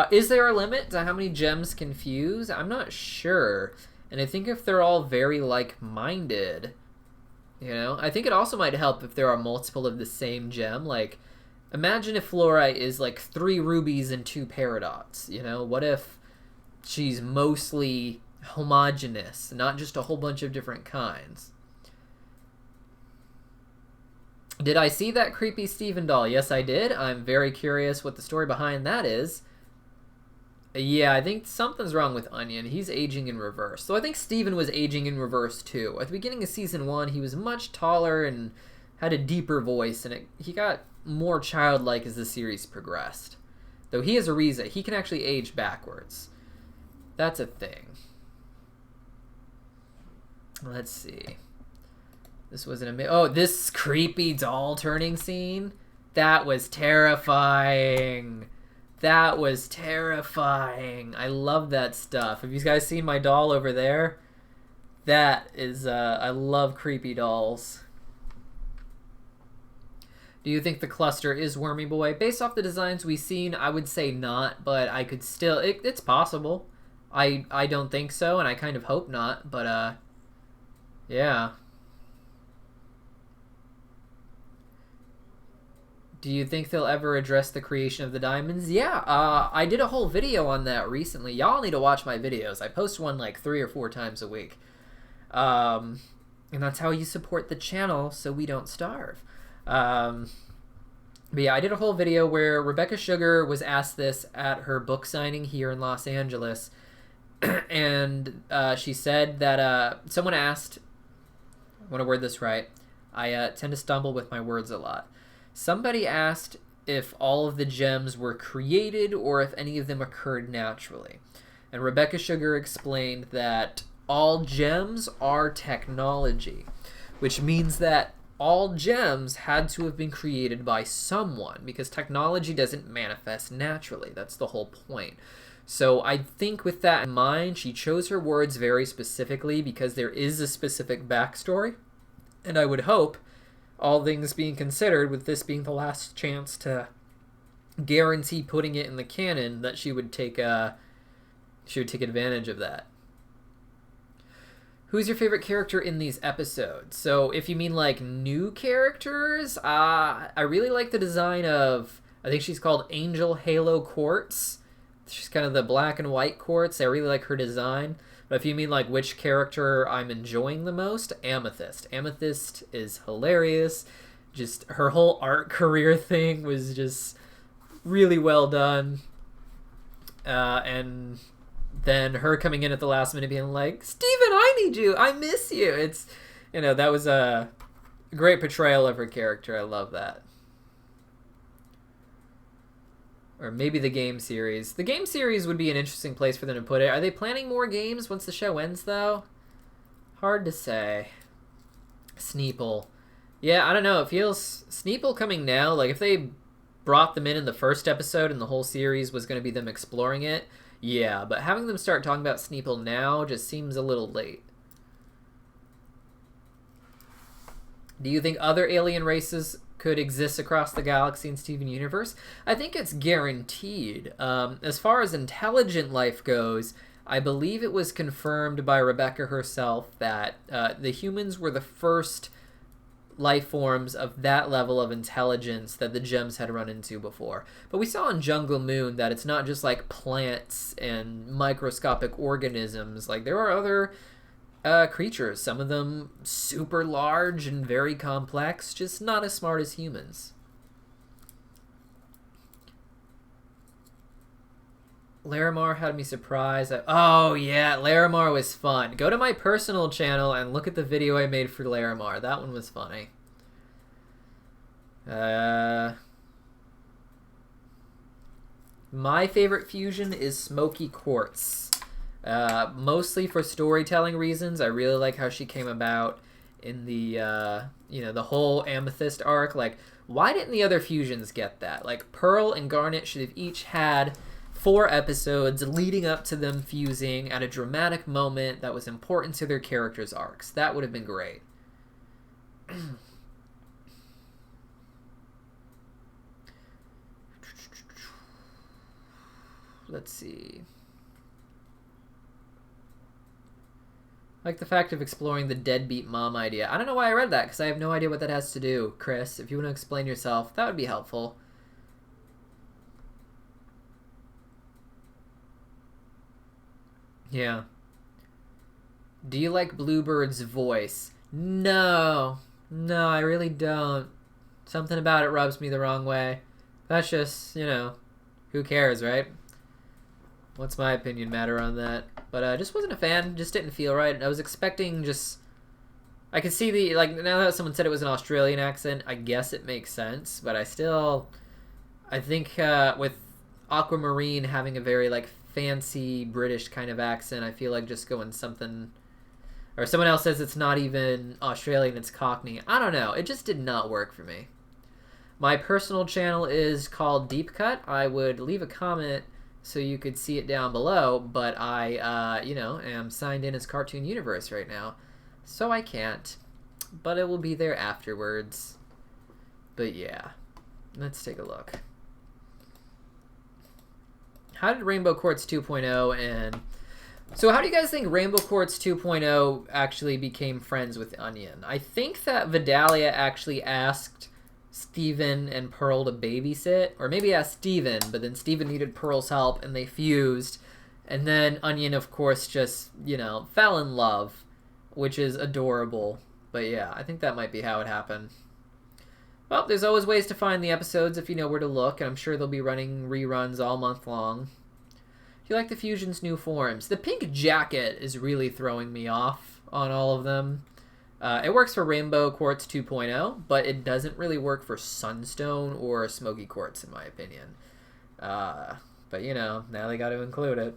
Is there a limit to how many gems can fuse? I'm not sure. And I think if they're all very like-minded, I think it also might help if there are multiple of the same gem. Like, imagine if fluorite is like 3 rubies and 2 paradox. What if she's mostly homogeneous, not just a whole bunch of different kinds? Did I see that creepy Steven doll? Yes, I did. I'm very curious what the story behind that is. Yeah, I think something's wrong with Onion. He's aging in reverse. So I think Steven was aging in reverse too. At the beginning of season 1, he was much taller and had a deeper voice, and he got more childlike as the series progressed. Though he has a reason. He can actually age backwards. That's a thing. Let's see. This was this creepy doll turning scene? That was terrifying. That was terrifying. I love that stuff. Have you guys seen my doll over there? That is, I love creepy dolls. Do you think the cluster is Wormy Boy? Based off the designs we've seen, I would say not, but I could still, it's possible. I don't think so, and I kind of hope not, but, yeah. Do you think they'll ever address the creation of the diamonds? Yeah, I did a whole video on that recently. Y'all need to watch my videos. I post one like 3 or 4 times a week. And that's how you support the channel so we don't starve. But yeah, I did a whole video where Rebecca Sugar was asked this at her book signing here in Los Angeles. And she said that someone asked, I want to word this right. I tend to stumble with my words a lot. Somebody asked if all of the gems were created or if any of them occurred naturally. And Rebecca Sugar explained that all gems are technology, which means that all gems had to have been created by someone because technology doesn't manifest naturally. That's the whole point. So I think with that in mind, she chose her words very specifically because there is a specific backstory. And I would hope, all things being considered, with this being the last chance to guarantee putting it in the canon, that she would take advantage of that. Who's your favorite character in these episodes? So if you mean like new characters, I really like the design of, I think she's called Angel Halo Quartz. She's kind of the black and white quartz. I really like her design. But if you mean like which character I'm enjoying the most, Amethyst. Amethyst is hilarious. Just her whole art career thing was just really well done. And then her coming in at the last minute being like, Steven, I need you. I miss you. It's, that was a great portrayal of her character. I love that. Or maybe the game series. The game series would be an interesting place for them to put it. Are they planning more games once the show ends, though? Hard to say. Sneeple. Yeah, I don't know. It feels... Sneeple coming now, like if they brought them in the first episode and the whole series was going to be them exploring it, yeah, but having them start talking about Sneeple now just seems a little late. Do you think other alien races could exist across the galaxy in Steven Universe? I think it's guaranteed. As far as intelligent life goes, I believe it was confirmed by Rebecca herself that the humans were the first life forms of that level of intelligence that the gems had run into before. But we saw in Jungle Moon that it's not just like plants and microscopic organisms. Like there are other creatures, some of them super large and very complex, just not as smart as humans. Larimar had me surprised. Oh yeah, Larimar was fun. Go to my personal channel and look at the video I made for Larimar. That one was funny. My favorite fusion is Smoky Quartz. Mostly for storytelling reasons. I really like how she came about in the the whole Amethyst arc. Like, why didn't the other fusions get that? Like, Pearl and Garnet should have each had 4 episodes leading up to them fusing at a dramatic moment that was important to their characters' arcs. That would have been great. Let's see. I like the fact of exploring the deadbeat mom idea. I don't know why I read that, because I have no idea what that has to do. Chris, if you want to explain yourself, that would be helpful. Yeah. Do you like Bluebird's voice? No. No, I really don't. Something about it rubs me the wrong way. That's just, who cares, right? What's my opinion matter on that? But I just wasn't a fan. Just didn't feel right. I was expecting just... I could see the... Like, now that someone said it was an Australian accent, I guess it makes sense. But I still... I think with Aquamarine having a very, fancy British kind of accent, I feel like just going something... Or someone else says it's not even Australian, it's Cockney. I don't know. It just did not work for me. My personal channel is called Deep Cut. I would leave a comment so you could see it down below, but I, am signed in as Cartoon Universe right now, so I can't. But it will be there afterwards. But yeah, let's take a look. How did Rainbow Quartz 2.0 and... So how do you guys think Rainbow Quartz 2.0 actually became friends with Onion? I think that Vidalia actually asked Steven and Pearl to babysit, or maybe asked Steven, but then Steven needed Pearl's help and they fused, and then Onion of course just, fell in love, which is adorable. But yeah, I think that might be how it happened. Well, there's always ways to find the episodes if you know where to look, and I'm sure they'll be running reruns all month long. Do you like the Fusion's new forms? The pink jacket is really throwing me off on all of them. It works for Rainbow Quartz 2.0, but it doesn't really work for Sunstone or Smoky Quartz, in my opinion. But, now they got to include it.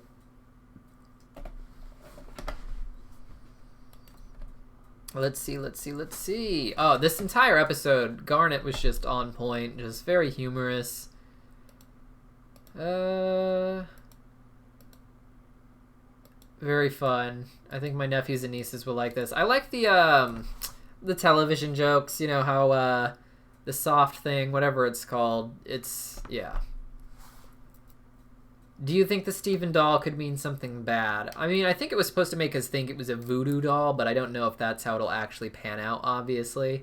Let's see, let's see, let's see. Oh, this entire episode, Garnet was just on point, just very humorous. Very fun. I think my nephews and nieces will like this. I like the television jokes, you know, how the soft thing, whatever it's called. It's, yeah. Do you think the Steven doll could mean something bad? I mean, I think it was supposed to make us think it was a voodoo doll, but I don't know if that's how it'll actually pan out, obviously.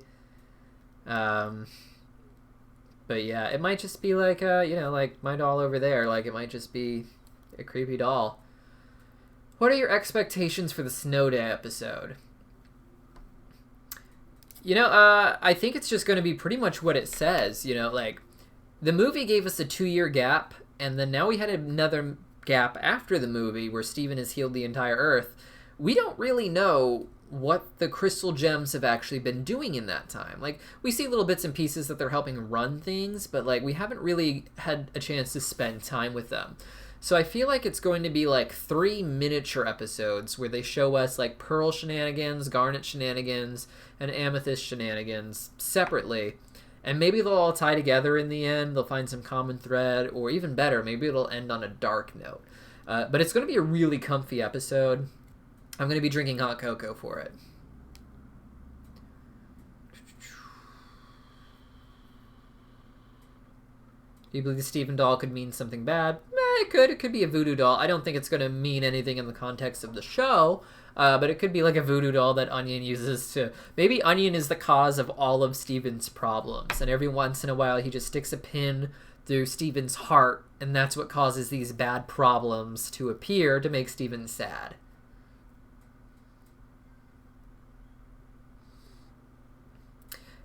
But yeah, it might just be like, you know, like my doll over there. Like, it might just be a creepy doll. What are your expectations for the Snow Day episode? You know, I think it's just going to be pretty much what it says. You know, like, the movie gave us a 2-year gap, and then now we had another gap after the movie where Steven has healed the entire Earth. We don't really know what the crystal gems have actually been doing in that time. Like, we see little bits and pieces that they're helping run things, but, like, we haven't really had a chance to spend time with them. So I feel like it's going to be, like, 3 miniature episodes where they show us, like, Pearl shenanigans, Garnet shenanigans, and Amethyst shenanigans separately. And maybe they'll all tie together in the end. They'll find some common thread, or even better, maybe it'll end on a dark note. But it's going to be a really comfy episode. I'm going to be drinking hot cocoa for it. Do you believe the Steven doll could mean something bad? It could. It could be a voodoo doll. I don't think it's going to mean anything in the context of the show. But it could be like a voodoo doll that Onion uses to... Maybe Onion is the cause of all of Steven's problems. And every once in a while, he just sticks a pin through Steven's heart. And that's what causes these bad problems to appear to make Steven sad.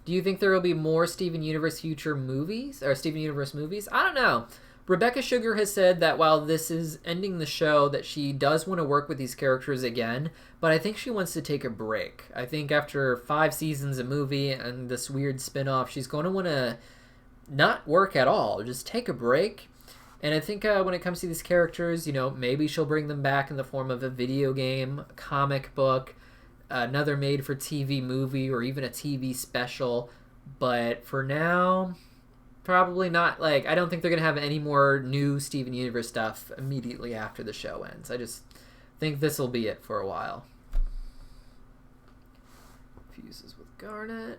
Do you think there will be more Steven Universe future movies? Or Steven Universe movies? I don't know. Rebecca Sugar has said that while this is ending the show, that she does want to work with these characters again, but I think she wants to take a break. I think after 5 seasons of movie and this weird spin-off, she's going to want to not work at all, just take a break. And I think when it comes to these characters, you know, maybe she'll bring them back in the form of a video game, a comic book, another made-for-TV movie, or even a TV special. But for now... Probably not, like, I don't think they're going to have any more new Steven Universe stuff immediately after the show ends. I just think this will be it for a while. Fuses with Garnet.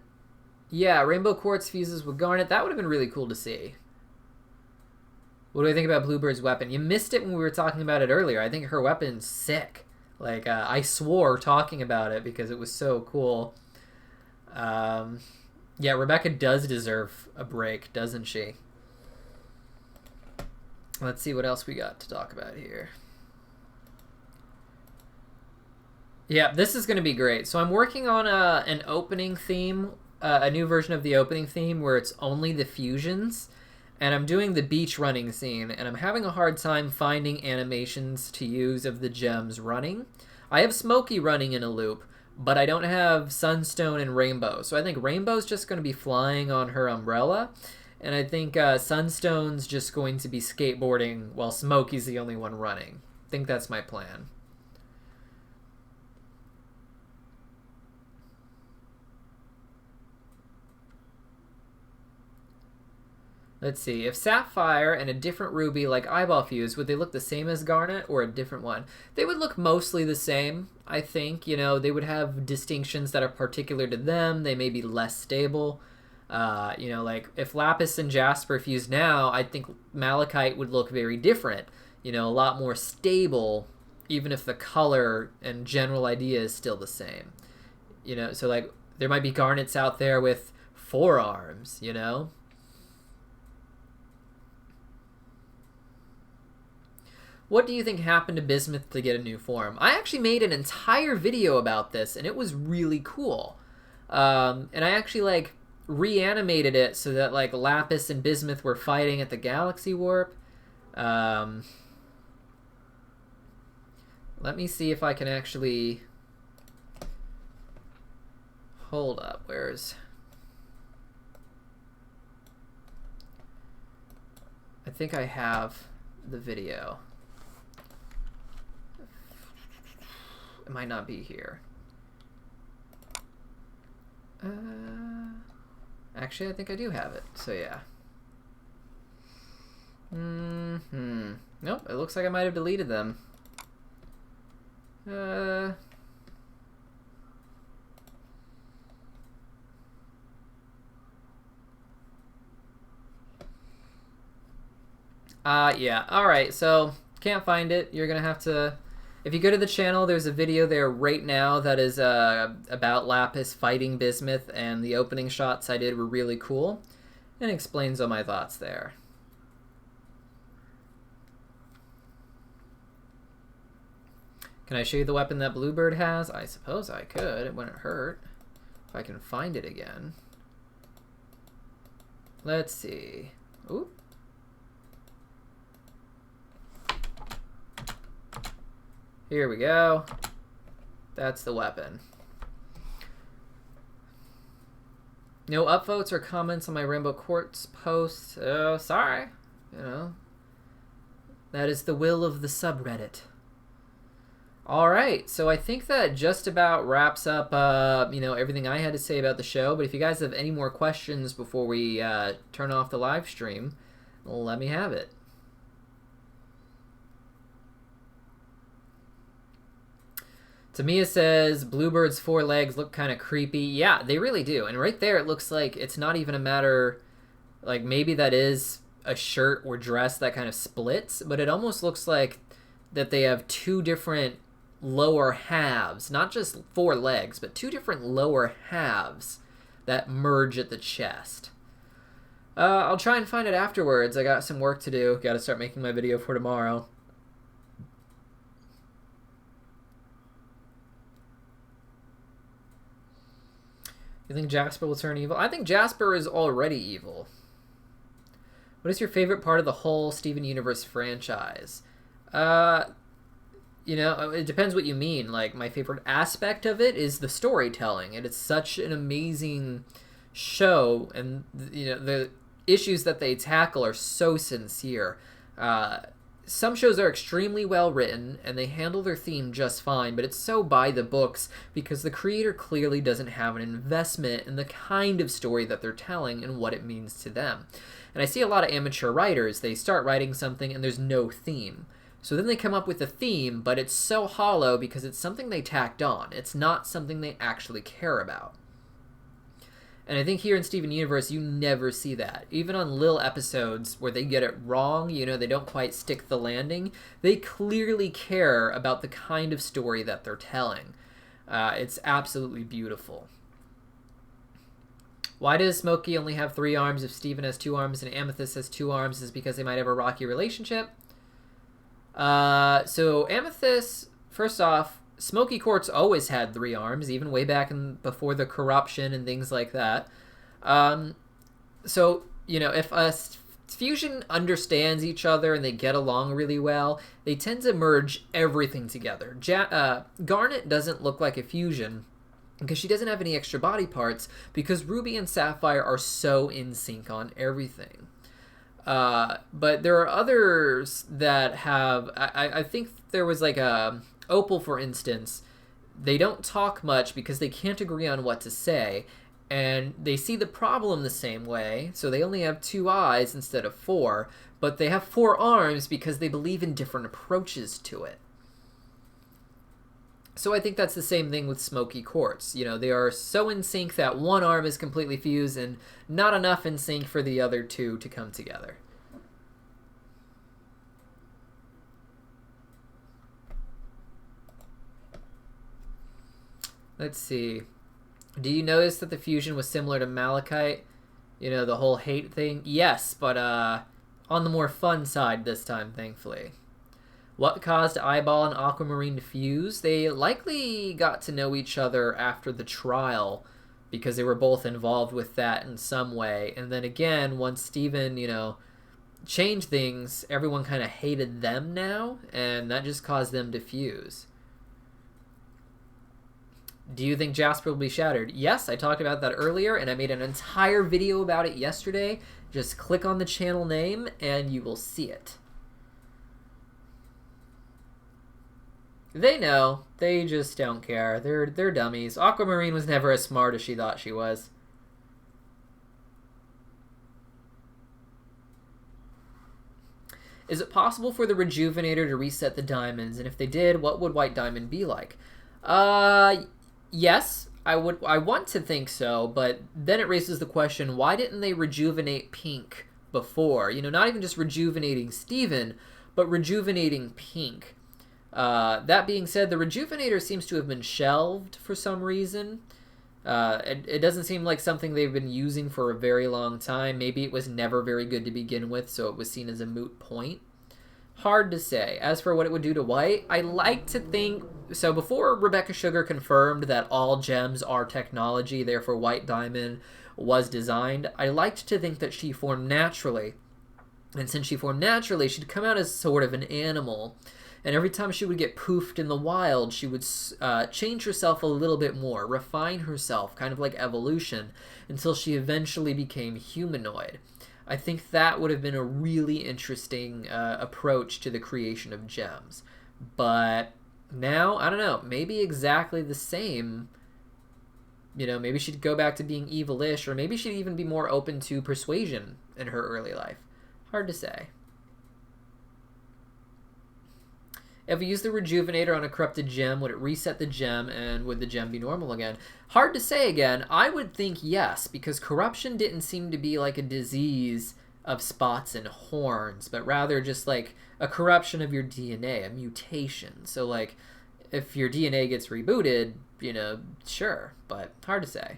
Yeah, Rainbow Quartz fuses with Garnet. That would have been really cool to see. What do I think about Bluebird's weapon? You missed it when we were talking about it earlier. I think her weapon's sick. Like, I swore talking about it because it was so cool. Yeah, Rebecca does deserve a break, doesn't she? Let's see what else we got to talk about here. Yeah, this is going to be great. So I'm working on an opening theme, a new version of the opening theme where it's only the fusions. And I'm doing the beach running scene, and I'm having a hard time finding animations to use of the gems running. I have Smokey running in a loop, but I don't have Sunstone and Rainbow. So I think Rainbow's just going to be flying on her umbrella. And I think Sunstone's just going to be skateboarding while Smokey's the only one running. I think that's my plan. Let's see. If Sapphire and a different Ruby like Eyeball fuse, would they look the same as Garnet or a different one? They would look mostly the same, I think. You know, they would have distinctions that are particular to them. They may be less stable. You know, like if Lapis and Jasper fuse now, I think Malachite would look very different. You know, a lot more stable, even if the color and general idea is still the same. You know, so like there might be Garnets out there with 4 arms, you know? What do you think happened to Bismuth to get a new form? I actually made an entire video about this, and it was really cool. And I actually, like, reanimated it so that, like, Lapis and Bismuth were fighting at the Galaxy Warp. Let me see if I can actually... Hold up, where's... I think I have the video. It might not be here. Actually, I think I do have it. So yeah. Nope, it looks like I might have deleted them. Yeah. Alright, so can't find it. You're gonna have to... If you go to the channel, there's a video there right now that is about Lapis fighting Bismuth, and the opening shots I did were really cool, and explains all my thoughts there. Can I show you the weapon that Bluebird has? I suppose I could. It wouldn't hurt. If I can find it again. Let's see. Ooh. Here we go. That's the weapon. No upvotes or comments on my Rainbow Quartz post. Oh, sorry. You know. That is the will of the subreddit. Alright, so I think that just about wraps up, you know, everything I had to say about the show. But if you guys have any more questions before we turn off the live stream, let me have it. Tamia says, Bluebird's 4 legs look kind of creepy. Yeah, they really do. And right there, it looks like it's not even a matter, like maybe that is a shirt or dress that kind of splits, but it almost looks like that they have two different lower halves, not just 4 legs, but 2 different lower halves that merge at the chest. I'll try and find it afterwards. I got some work to do. Got to start making my video for tomorrow. You think Jasper will turn evil? I think Jasper is already evil. What is your favorite part of the whole Steven Universe franchise? You know, it depends what you mean. Like, my favorite aspect of it is the storytelling, and it's such an amazing show, and, you know, the issues that they tackle are so sincere. Some shows are extremely well written, and they handle their theme just fine, but it's so by the books because the creator clearly doesn't have an investment in the kind of story that they're telling and what it means to them. And I see a lot of amateur writers, they start writing something and there's no theme. So then they come up with a theme, but it's so hollow because it's something they tacked on. It's not something they actually care about. And I think here in Steven Universe, you never see that. Even on Lil episodes where they get it wrong, you know, they don't quite stick the landing, they clearly care about the kind of story that they're telling. It's absolutely beautiful. Why does Smokey only have 3 arms if Steven has 2 arms and Amethyst has 2 arms? Is because they might have a rocky relationship? So Amethyst, first off, Smokey Quartz always had 3 arms, even way back before the corruption and things like that. So, you know, if a fusion understands each other and they get along really well, they tend to merge everything together. Garnet doesn't look like a fusion because she doesn't have any extra body parts because Ruby and Sapphire are so in sync on everything. But there are others that have... I think there was like a... Opal, for instance, they don't talk much because they can't agree on what to say, and they see the problem the same way, so they only have 2 eyes instead of 4, but they have 4 arms because they believe in different approaches to it. So I think that's the same thing with Smokey Quartz. You know, they are so in sync that 1 arm is completely fused and not enough in sync for the other 2 to come together. Let's see. Do you notice that the fusion was similar to Malachite? You know, the whole hate thing? Yes, but on the more fun side this time, thankfully. What caused Eyeball and Aquamarine to fuse? They likely got to know each other after the trial because they were both involved with that in some way. And then again, once Steven, you know, changed things, everyone kind of hated them now, and that just caused them to fuse. Do you think Jasper will be shattered? Yes, I talked about that earlier, and I made an entire video about it yesterday. Just click on the channel name, and you will see it. They know. They just don't care. They're dummies. Aquamarine was never as smart as she thought she was. Is it possible for the Rejuvenator to reset the diamonds? And if they did, what would White Diamond be like? Yes, I want to think so, but then it raises the question, why didn't they rejuvenate Pink before? You know, not even just rejuvenating Steven, but rejuvenating Pink. That being said, the Rejuvenator seems to have been shelved for some reason. It doesn't seem like something they've been using for a very long time. Maybe it was never very good to begin with, so it was seen as a moot point. Hard to say. As for what it would do to White, I like to think... So before Rebecca Sugar confirmed that all gems are technology, therefore White Diamond was designed, I liked to think that she formed naturally. And since she formed naturally, she'd come out as sort of an animal. And every time she would get poofed in the wild, she would change herself a little bit more, refine herself, kind of like evolution, until she eventually became humanoid. I think that would have been a really interesting approach to the creation of gems. But now, I don't know, maybe exactly the same. You know, maybe she'd go back to being evil-ish, or maybe she'd even be more open to persuasion in her early life. Hard to say. If we use the Rejuvenator on a corrupted gem, would it reset the gem, and would the gem be normal again? Hard to say again. I would think yes, because corruption didn't seem to be like a disease of spots and horns, but rather just like a corruption of your DNA, a mutation. So like, if your DNA gets rebooted, you know, sure, but hard to say.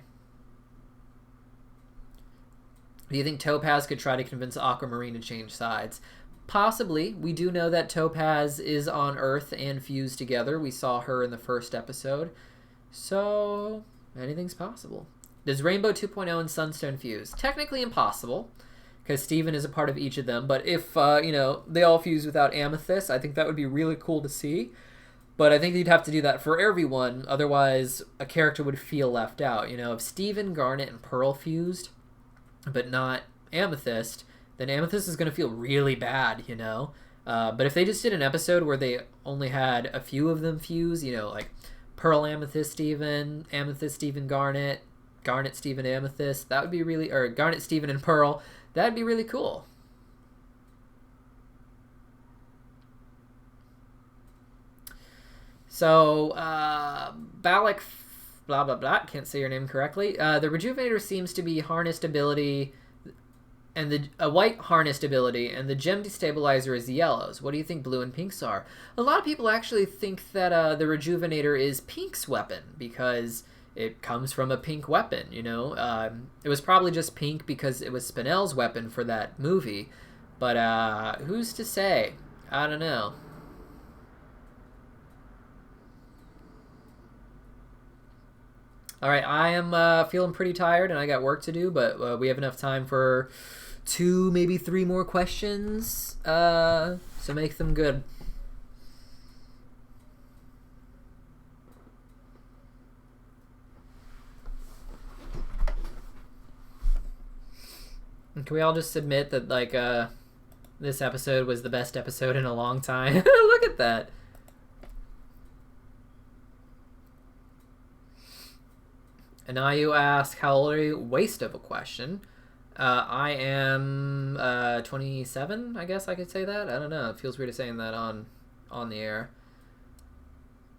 Do you think Topaz could try to convince Aquamarine to change sides? Possibly. We do know that Topaz is on Earth and fused together. We saw her in the first episode. So, anything's possible. Does Rainbow 2.0 and Sunstone fuse? Technically impossible, because Steven is a part of each of them. But if, you know, they all fuse without Amethyst, I think that would be really cool to see. But I think you'd have to do that for everyone. Otherwise, a character would feel left out. You know, if Steven, Garnet, and Pearl fused, but not Amethyst, then Amethyst is going to feel really bad, you know? But if they just did an episode where they only had a few of them fuse, you know, like Pearl, Amethyst, Steven, Amethyst, Steven, Garnet, Garnet, Steven, Amethyst, that would be really... Or Garnet, Steven, and Pearl, that'd be really cool. So, Balak, blah, blah, blah, can't say your name correctly. The Rejuvenator seems to be harnessed ability... and a white harnessed ability, and the gem destabilizer is yellows. What do you think blue and pinks are? A lot of people actually think that the Rejuvenator is Pink's weapon, because it comes from a pink weapon, you know? It was probably just pink because it was Spinell's weapon for that movie, but who's to say? I don't know. Alright, I am feeling pretty tired, and I got work to do, but we have enough time for 2, maybe 3 more questions, so make them good. And can we all just admit that, like, this episode was the best episode in a long time? Look at that. And now you ask, how old are you? Waste of a question. I am 27, I guess I could say that. I don't know. It feels weird saying that on the air.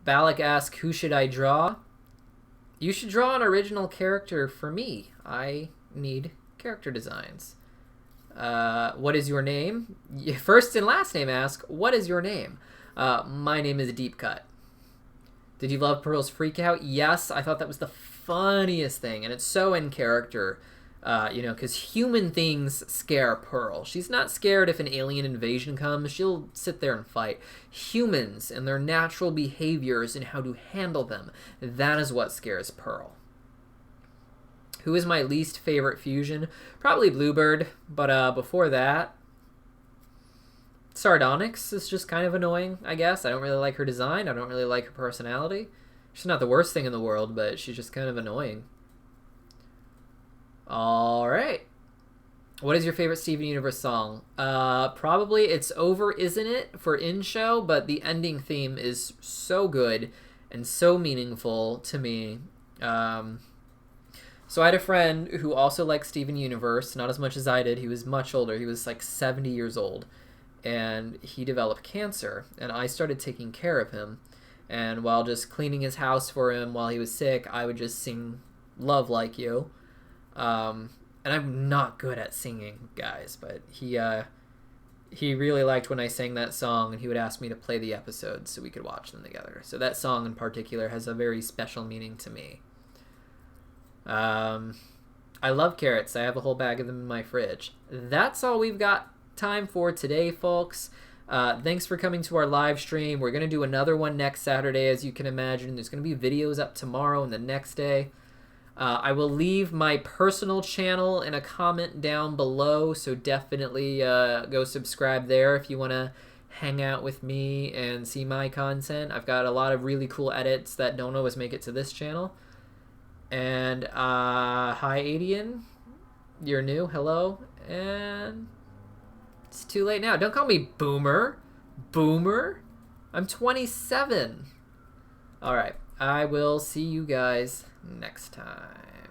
Balak asks, who should I draw? You should draw an original character for me. I need character designs. What is your name? First and last name ask, what is your name? My name is Deep Cut. Did you love Pearl's Freakout? Yes, I thought that was the funniest thing, and it's so in character, you know, because human things scare Pearl. She's not scared if an alien invasion comes. She'll sit there and fight. Humans and their natural behaviors and how to handle them, that is what scares Pearl. Who is my least favorite fusion? Probably Bluebird, but before that, Sardonyx is just kind of annoying, I guess. I don't really like her design. I don't really like her personality. She's not the worst thing in the world, but she's just kind of annoying. All right. What is your favorite Steven Universe song? Probably It's Over, Isn't It, for In Show, but the ending theme is so good and so meaningful to me. So I had a friend who also liked Steven Universe, not as much as I did. He was much older. He was like 70 years old. And he developed cancer. And I started taking care of him. And while just cleaning his house for him while he was sick, I would just sing Love Like You. And I'm not good at singing, guys, but he really liked when I sang that song, and he would ask me to play the episodes so we could watch them together. So that song in particular has a very special meaning to me. I love carrots. I have a whole bag of them in my fridge. That's all we've got time for today, folks. Thanks for coming to our live stream. We're going to do another one next Saturday, as you can imagine. There's going to be videos up tomorrow and the next day. I will leave my personal channel in a comment down below, so definitely go subscribe there if you want to hang out with me and see my content. I've got a lot of really cool edits that don't always make it to this channel. And hi, Adian. You're new. Hello. And it's too late now. Don't call me Boomer. Boomer? I'm 27. All right. I will see you guys next time.